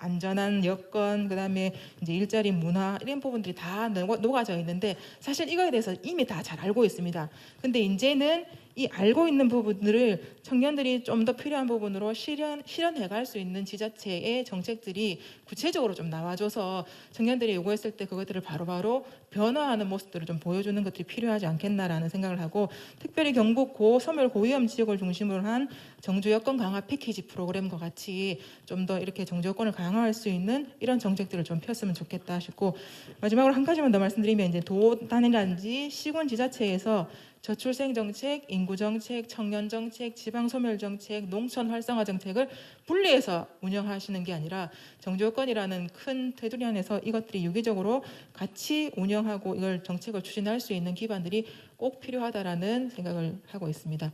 안전한 여건, 그다음에 이제 일자리 문화 이런 부분들이 다 녹아져 있는데 사실 이거에 대해서 이미 다 잘 알고 있습니다. 근데 이제는 이 알고 있는 부분들을 청년들이 좀 더 필요한 부분으로 실현해 갈 수 있는 지자체의 정책들이 구체적으로 좀 나와줘서 청년들이 요구했을 때 그것들을 바로바로 변화하는 모습들을 좀 보여주는 것들이 필요하지 않겠나라는 생각을 하고 특별히 경북 고소멸 고위험 지역을 중심으로 한 정주 여건 강화 패키지 프로그램과 같이 좀 더 이렇게 정주 여건을 강화할 수 있는 이런 정책들을 좀 폈으면 좋겠다 싶고 마지막으로 한 가지만 더 말씀드리면 이제 도 단위라든지 시군 지자체에서 저출생 정책, 인구 정책, 청년 정책, 지방 소멸 정책, 농촌 활성화 정책을 분리해서 운영하시는 게 아니라 정주 여건이라는 큰 테두리 안에서 이것들이 유기적으로 같이 운영하고 이걸 정책을 추진할 수 있는 기반들이 꼭 필요하다라는 생각을 하고 있습니다.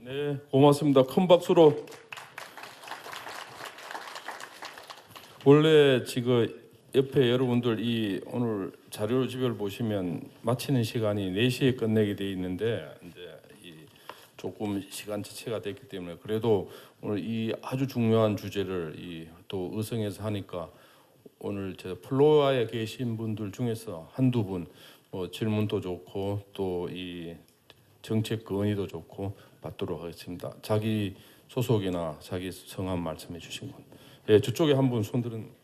네, 고맙습니다. 큰 박수로. 원래 지금 옆에 여러분들 이 오늘 자료집을 보시면 마치는 시간이 4시에 끝내게 돼 있는데 이제 이 조금 시간 지체가 됐기 때문에 그래도 오늘 이 아주 중요한 주제를 또 의성에서 하니까 오늘 저 플로아에 계신 분들 중에서 한두 분 질문도 좋고 또 이 정책 건의도 좋고 받도록 하겠습니다. 자기 소속이나 자기 성함 말씀해 주신 분. 예, 저쪽에 한 분 손들은.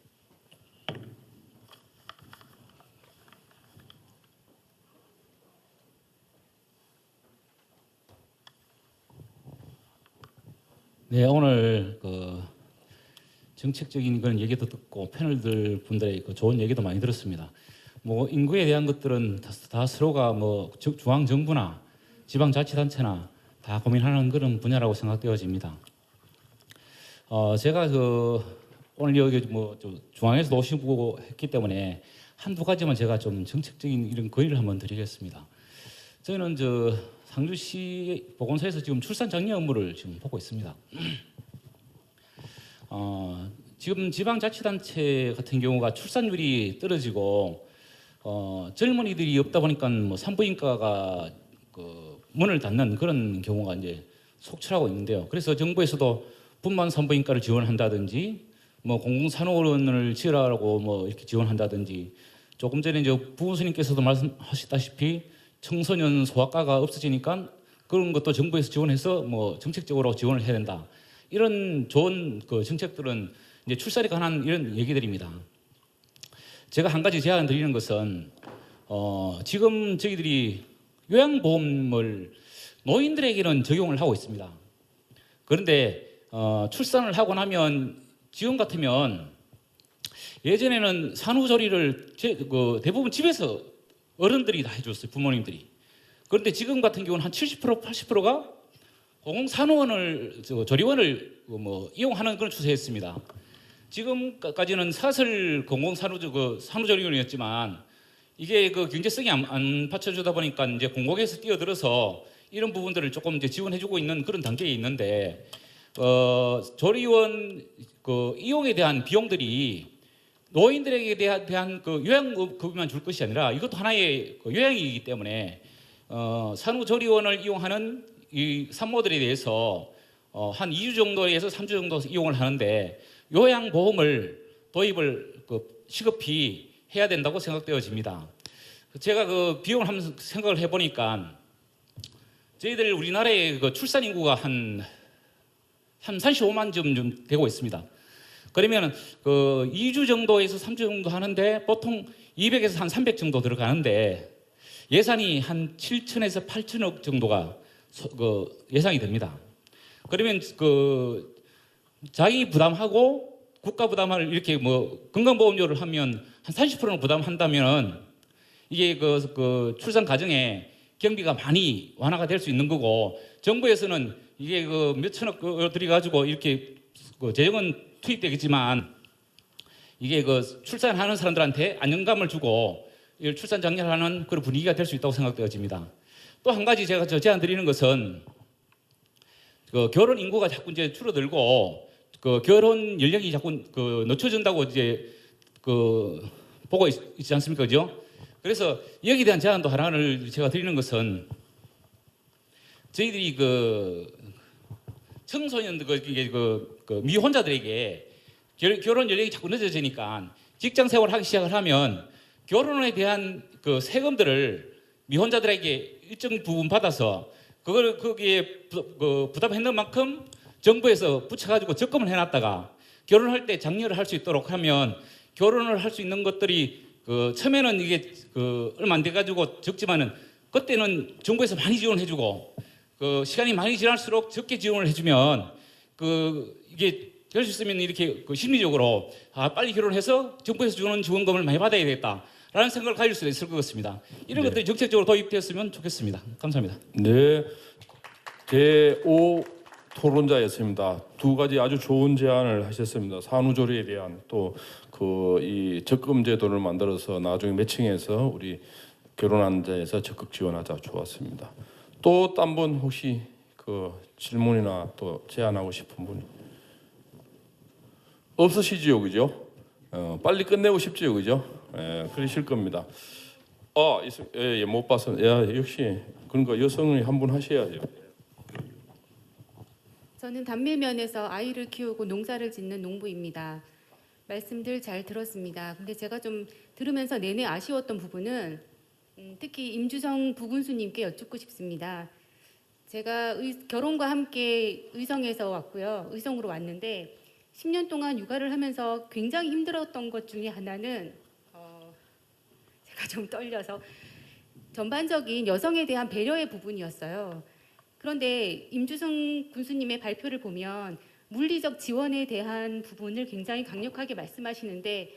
네, 오늘 그 정책적인 그런 얘기도 듣고 패널들 분들의 그 좋은 얘기도 많이 들었습니다. 뭐 인구에 대한 것들은 다 서로가 뭐 중앙 정부나 지방 자치단체나 다 고민하는 그런 분야라고 생각되어집니다. 제가 오늘 여기 뭐좀 중앙에서 오시고 했기 때문에 한두 가지만 제가 좀 정책적인 이런 건의를 한번 드리겠습니다. 저희는 상주시 보건소에서 지금 출산 장려 업무를 지금 보고 있습니다. 지금 지방자치단체 같은 경우가 출산율이 떨어지고 젊은이들이 없다 보니까 뭐 산부인과가 문을 닫는 그런 경우가 이제 속출하고 있는데요. 그래서 정부에서도 분만 산부인과를 지원한다든지 뭐 공공산후원을 지으라고 뭐 이렇게 지원한다든지 조금 전에 이제 부원수님께서도 말씀하셨다시피 청소년 소아과가 없어지니까 그런 것도 정부에서 지원해서 뭐 정책적으로 지원을 해야 된다. 이런 좋은 정책들은 이제 출산에 관한 이런 얘기들입니다. 제가 한 가지 제안 드리는 것은 지금 저희들이 요양보험을 노인들에게는 적용을 하고 있습니다. 그런데 출산을 하고 나면 지금 같으면 예전에는 산후조리를 대부분 집에서 어른들이 다 해줬어요. 부모님들이. 그런데 지금 같은 경우는 한 70% 80%가 공공산후원을 조리원을 이용하는 그런 추세였습니다. 지금까지는 사설 산후조리원이었지만 이게 경제성이 안 받쳐주다 보니까 이제 공공에서 뛰어들어서 이런 부분들을 조금 이제 지원해주고 있는 그런 단계에 있는데 조리원 이용에 대한 비용들이 노인들에게 대한 요양급여만 줄 것이 아니라 이것도 하나의 요양이기 때문에 산후조리원을 이용하는 이 산모들에 대해서 한 2주 정도에서 3주 정도 이용을 하는데 요양보험을 도입을 시급히 해야 된다고 생각되어집니다. 제가 비용을 한번 생각을 해보니까 저희들 우리나라의 출산 인구가 한 35만 좀 되고 있습니다. 그러면 2주 정도에서 3주 정도 하는데 보통 200에서 한 300 정도 들어가는데 예산이 한 7천에서 8천억 정도가 예상이 됩니다. 그러면 자기 부담하고 국가 부담을 이렇게 건강보험료를 하면 한 30%는 부담한다면 이게 출산 과정에 경비가 많이 완화가 될 수 있는 거고 정부에서는 이게 몇 천억 들여가지고 이렇게 재정은 투입되겠지만 이게 출산하는 사람들한테 안정감을 주고 출산 장려를 하는 그런 분위기가 될 수 있다고 생각되어집니다. 또 한 가지 제가 제안 드리는 것은 결혼 인구가 자꾸 이제 줄어들고 결혼 연령이 자꾸 늦춰진다고 이제 보고 있지 않습니까, 그죠? 그래서 여기에 대한 제안도 하나를 제가 드리는 것은 저희들이 청소년들 미혼자들에게 결혼 연령이 자꾸 늦어지니까 직장 생활을 하기 시작을 하면 결혼에 대한 세금들을 미혼자들에게 일정 부분 받아서 그걸 거기에 부담했는 만큼 정부에서 붙여가지고 적금을 해놨다가 결혼할 때 장려를 할 수 있도록 하면 결혼을 할 수 있는 것들이 처음에는 이게 얼마 안 돼가지고 적지만은 그때는 정부에서 많이 지원해주고 시간이 많이 지날수록 적게 지원을 해주면 이게 될 수 있으면 이렇게 심리적으로 빨리 결혼해서 정부에서 주는 지원금을 많이 받아야 되겠다라는 생각을 가질 수 있을 것 같습니다. 이런 것들이 정책적으로 도입되었으면 좋겠습니다. 감사합니다. 네, 제5 토론자였습니다. 두 가지 아주 좋은 제안을 하셨습니다. 산후조리에 대한 또 이 적금 제도를 만들어서 나중에 매칭해서 우리 결혼한 데에서 적극 지원하자. 좋았습니다. 또 딴 분 혹시 질문이나 또 제안하고 싶은 분 없으시지요, 그죠? 빨리 끝내고 싶지요, 그죠? 그러실 겁니다. 못 봐서 역시 그러니까 여성이 한 분 하셔야죠. 저는 단밀면에서 아이를 키우고 농사를 짓는 농부입니다. 말씀들 잘 들었습니다. 근데 제가 좀 들으면서 내내 아쉬웠던 부분은 특히 임주성 부군수님께 여쭙고 싶습니다. 제가 결혼과 함께 의성에서 왔고요. 의성으로 왔는데 10년 동안 육아를 하면서 굉장히 힘들었던 것 중에 하나는 제가 좀 떨려서 전반적인 여성에 대한 배려의 부분이었어요. 그런데 임주성 군수님의 발표를 보면 물리적 지원에 대한 부분을 굉장히 강력하게 말씀하시는데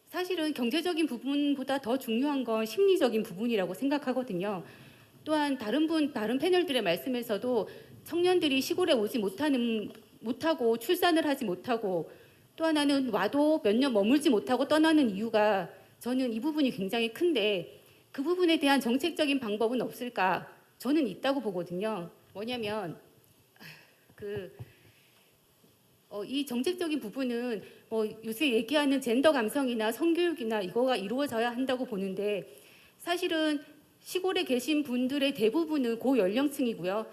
사실은 경제적인 부분보다 더 중요한 건 심리적인 부분이라고 생각하거든요. 또한 다른 패널들의 말씀에서도 청년들이 시골에 오지 못하고 출산을 하지 못하고 또 하나는 와도 몇 년 머물지 못하고 떠나는 이유가 저는 이 부분이 굉장히 큰데 그 부분에 대한 정책적인 방법은 없을까? 저는 있다고 보거든요. 뭐냐면 이 정책적인 부분은 뭐 요새 얘기하는 젠더 감성이나 성교육이나 이거가 이루어져야 한다고 보는데 사실은 시골에 계신 분들의 대부분은 고연령층이고요.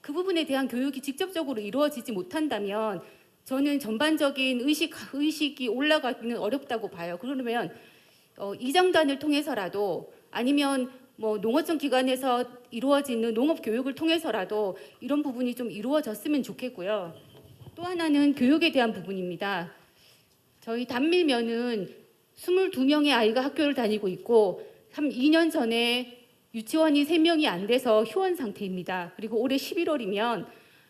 그 부분에 대한 교육이 직접적으로 이루어지지 못한다면 저는 전반적인 의식이 올라가기는 어렵다고 봐요. 그러면 이장단을 통해서라도 아니면 뭐 농어촌 기관에서 이루어지는 농업 교육을 통해서라도 이런 부분이 좀 이루어졌으면 좋겠고요. 또 하나는 교육에 대한 부분입니다. 저희 단밀면은 22명의 아이가 학교를 다니고 있고 2년 전에 유치원이 3명이 안 돼서 휴원 상태입니다. 그리고 올해 11월이면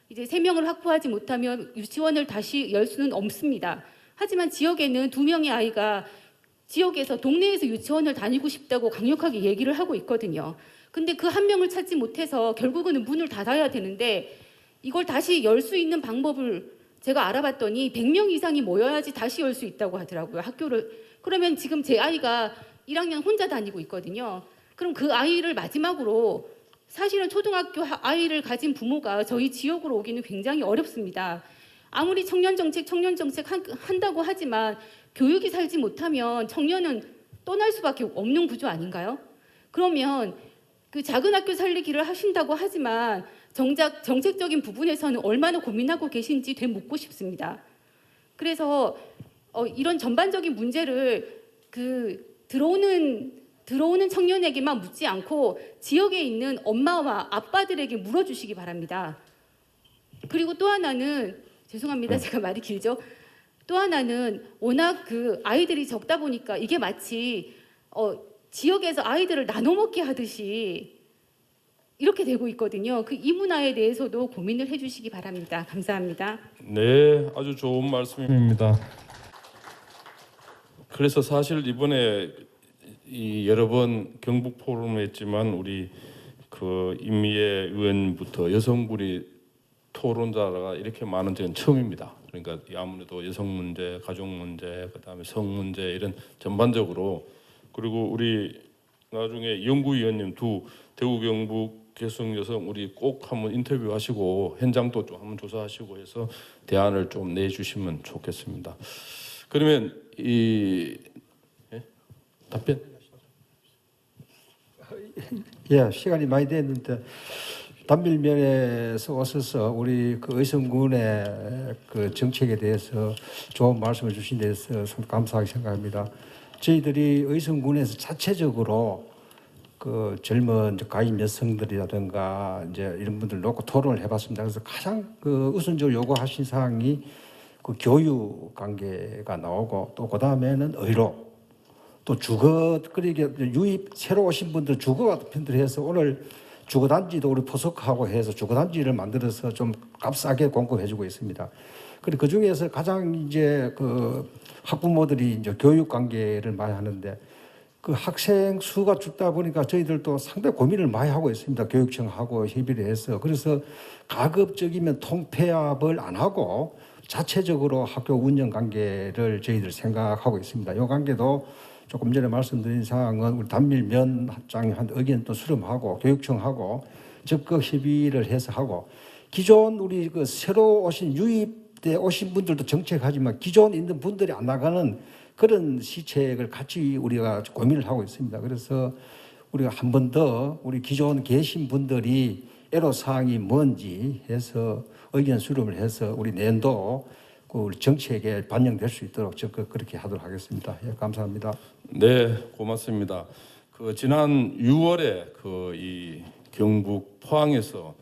이제 3명을 확보하지 못하면 유치원을 다시 열 수는 없습니다. 하지만 지역에는 2명의 아이가 지역에서 동네에서 유치원을 다니고 싶다고 강력하게 얘기를 하고 있거든요. 근데 그 한 명을 찾지 못해서 결국은 문을 닫아야 되는데 이걸 다시 열 수 있는 방법을 제가 알아봤더니 100명 이상이 모여야지 다시 열 수 있다고 하더라고요. 학교를. 그러면 지금 제 아이가 1학년 혼자 다니고 있거든요. 그럼 그 아이를 마지막으로 사실은 초등학교 아이를 가진 부모가 저희 지역으로 오기는 굉장히 어렵습니다. 아무리 청년정책 한다고 하지만 교육이 살지 못하면 청년은 떠날 수밖에 없는 구조 아닌가요? 그러면 그 작은 학교 살리기를 하신다고 하지만 정작 정책적인 부분에서는 얼마나 고민하고 계신지 되묻고 싶습니다. 그래서 이런 전반적인 문제를 들어오는 청년에게만 묻지 않고 지역에 있는 엄마와 아빠들에게 물어주시기 바랍니다. 그리고 또 하나는 죄송합니다. 제가 말이 길죠. 또 하나는 워낙 그 아이들이 적다 보니까 이게 마치 지역에서 아이들을 나눠 먹게 하듯이 이렇게 되고 있거든요. 이 문화에 대해서도 고민을 해주시기 바랍니다. 감사합니다. 네, 아주 좋은 말씀입니다. 그래서 사실 이번에 여러 번 경북 포럼을 했지만 우리 그 임미애 의원부터 여성분이 토론자가 이렇게 많은 적은 처음입니다. 그러니까 아무래도 여성 문제, 가족 문제, 그다음에 성 문제 이런 전반적으로 그리고 우리 나중에 연구위원님 대구 경북 개성 여성 우리 꼭 한번 인터뷰하시고 현장도 좀 한번 조사하시고 해서 대안을 좀 내주시면 좋겠습니다. 그러면 답변? 예, 시간이 많이 됐는데 단밀면에서 오셔서 우리 그 의성군의 그 정책에 대해서 좋은 말씀을 주신 데서 감사하게 생각합니다. 저희들이 의성군에서 자체적으로 그 젊은 가임 여성들이라든가 이제 이런 분들 놓고 토론을 해봤습니다. 그래서 가장 그 우선적으로 요구하신 사항이 그 교육 관계가 나오고 또 그 다음에는 의료 또 주거 그러게 유입 새로 오신 분들 주거 같은 편들 해서 오늘 주거단지도 우리 포석하고 해서 주거단지를 만들어서 좀 값싸게 공급해주고 있습니다. 그리고 그 중에서 가장 이제 그 학부모들이 이제 교육 관계를 많이 하는데 그 학생 수가 줄다 보니까 저희들도 상당히 고민을 많이 하고 있습니다. 교육청하고 협의를 해서 그래서 가급적이면 통폐합을 안 하고 자체적으로 학교 운영 관계를 저희들 생각하고 있습니다. 이 관계도 조금 전에 말씀드린 사항은 우리 단밀면장이 한 의견 또 수렴하고 교육청하고 적극 협의를 해서 하고 기존 우리 그 새로 오신 유입돼 오신 분들도 정책하지만 기존 있는 분들이 안 나가는 그런 시책을 같이 우리가 고민을 하고 있습니다. 그래서 우리가 한 번 더 우리 기존 계신 분들이 애로사항이 뭔지 해서 의견 수렴을 해서 우리 내년도 그 우리 정책에 반영될 수 있도록 적극 그렇게 하도록 하겠습니다. 예, 감사합니다. 네, 고맙습니다. 그 지난 6월에 이 경북 포항에서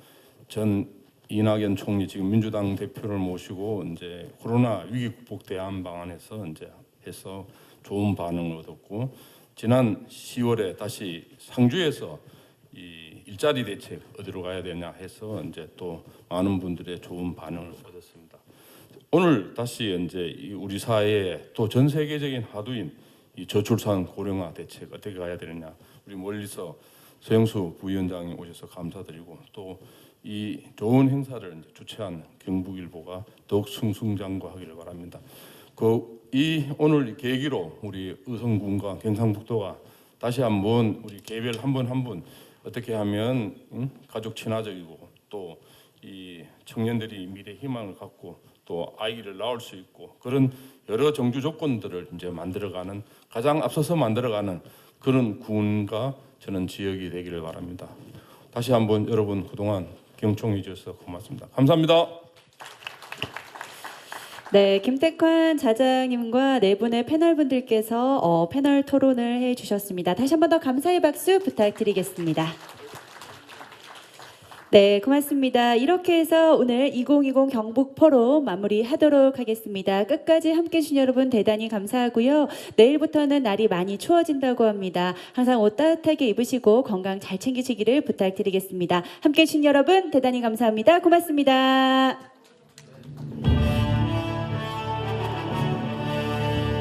전 이낙연 총리 지금 민주당 대표를 모시고 이제 코로나 위기 극복 대안 방안에서 이제 해서 좋은 반응을 얻었고 지난 10월에 다시 상주에서 이 일자리 대책 어디로 가야 되냐 해서 이제 또 많은 분들의 좋은 반응을 얻었습니다. 오늘 다시 이제 우리 사회에 또 전 세계적인 하두인 이 저출산 고령화 대책 어떻게 가야 되느냐 우리 멀리서 서영수 부위원장이 오셔서 감사드리고 또 이 좋은 행사를 이제 주최한 경북일보가 더욱 승승장구하기를 바랍니다. 이 오늘 계기로 우리 의성군과 경상북도가 다시 한번 우리 개별 한 분 한 분 어떻게 하면 가족 친화적이고 또 이 청년들이 미래 희망을 갖고 또 아이를 낳을 수 있고 그런 여러 정주 조건들을 이제 만들어가는 가장 앞서서 만들어가는 그런 군과 저는 지역이 되기를 바랍니다. 다시 한번 여러분 그동안 경청해 주셔서 고맙습니다. 감사합니다. 네, 김택환 자장님과 네 분의 패널분들께서 패널 토론을 해주셨습니다. 다시 한 번 더 감사의 박수 부탁드리겠습니다. 네, 고맙습니다. 이렇게 해서 오늘 2020 경북 포럼 마무리하도록 하겠습니다. 끝까지 함께해 주신 여러분 대단히 감사하고요. 내일부터는 날이 많이 추워진다고 합니다. 항상 옷 따뜻하게 입으시고 건강 잘 챙기시기를 부탁드리겠습니다. 함께해 주신 여러분 대단히 감사합니다. 고맙습니다.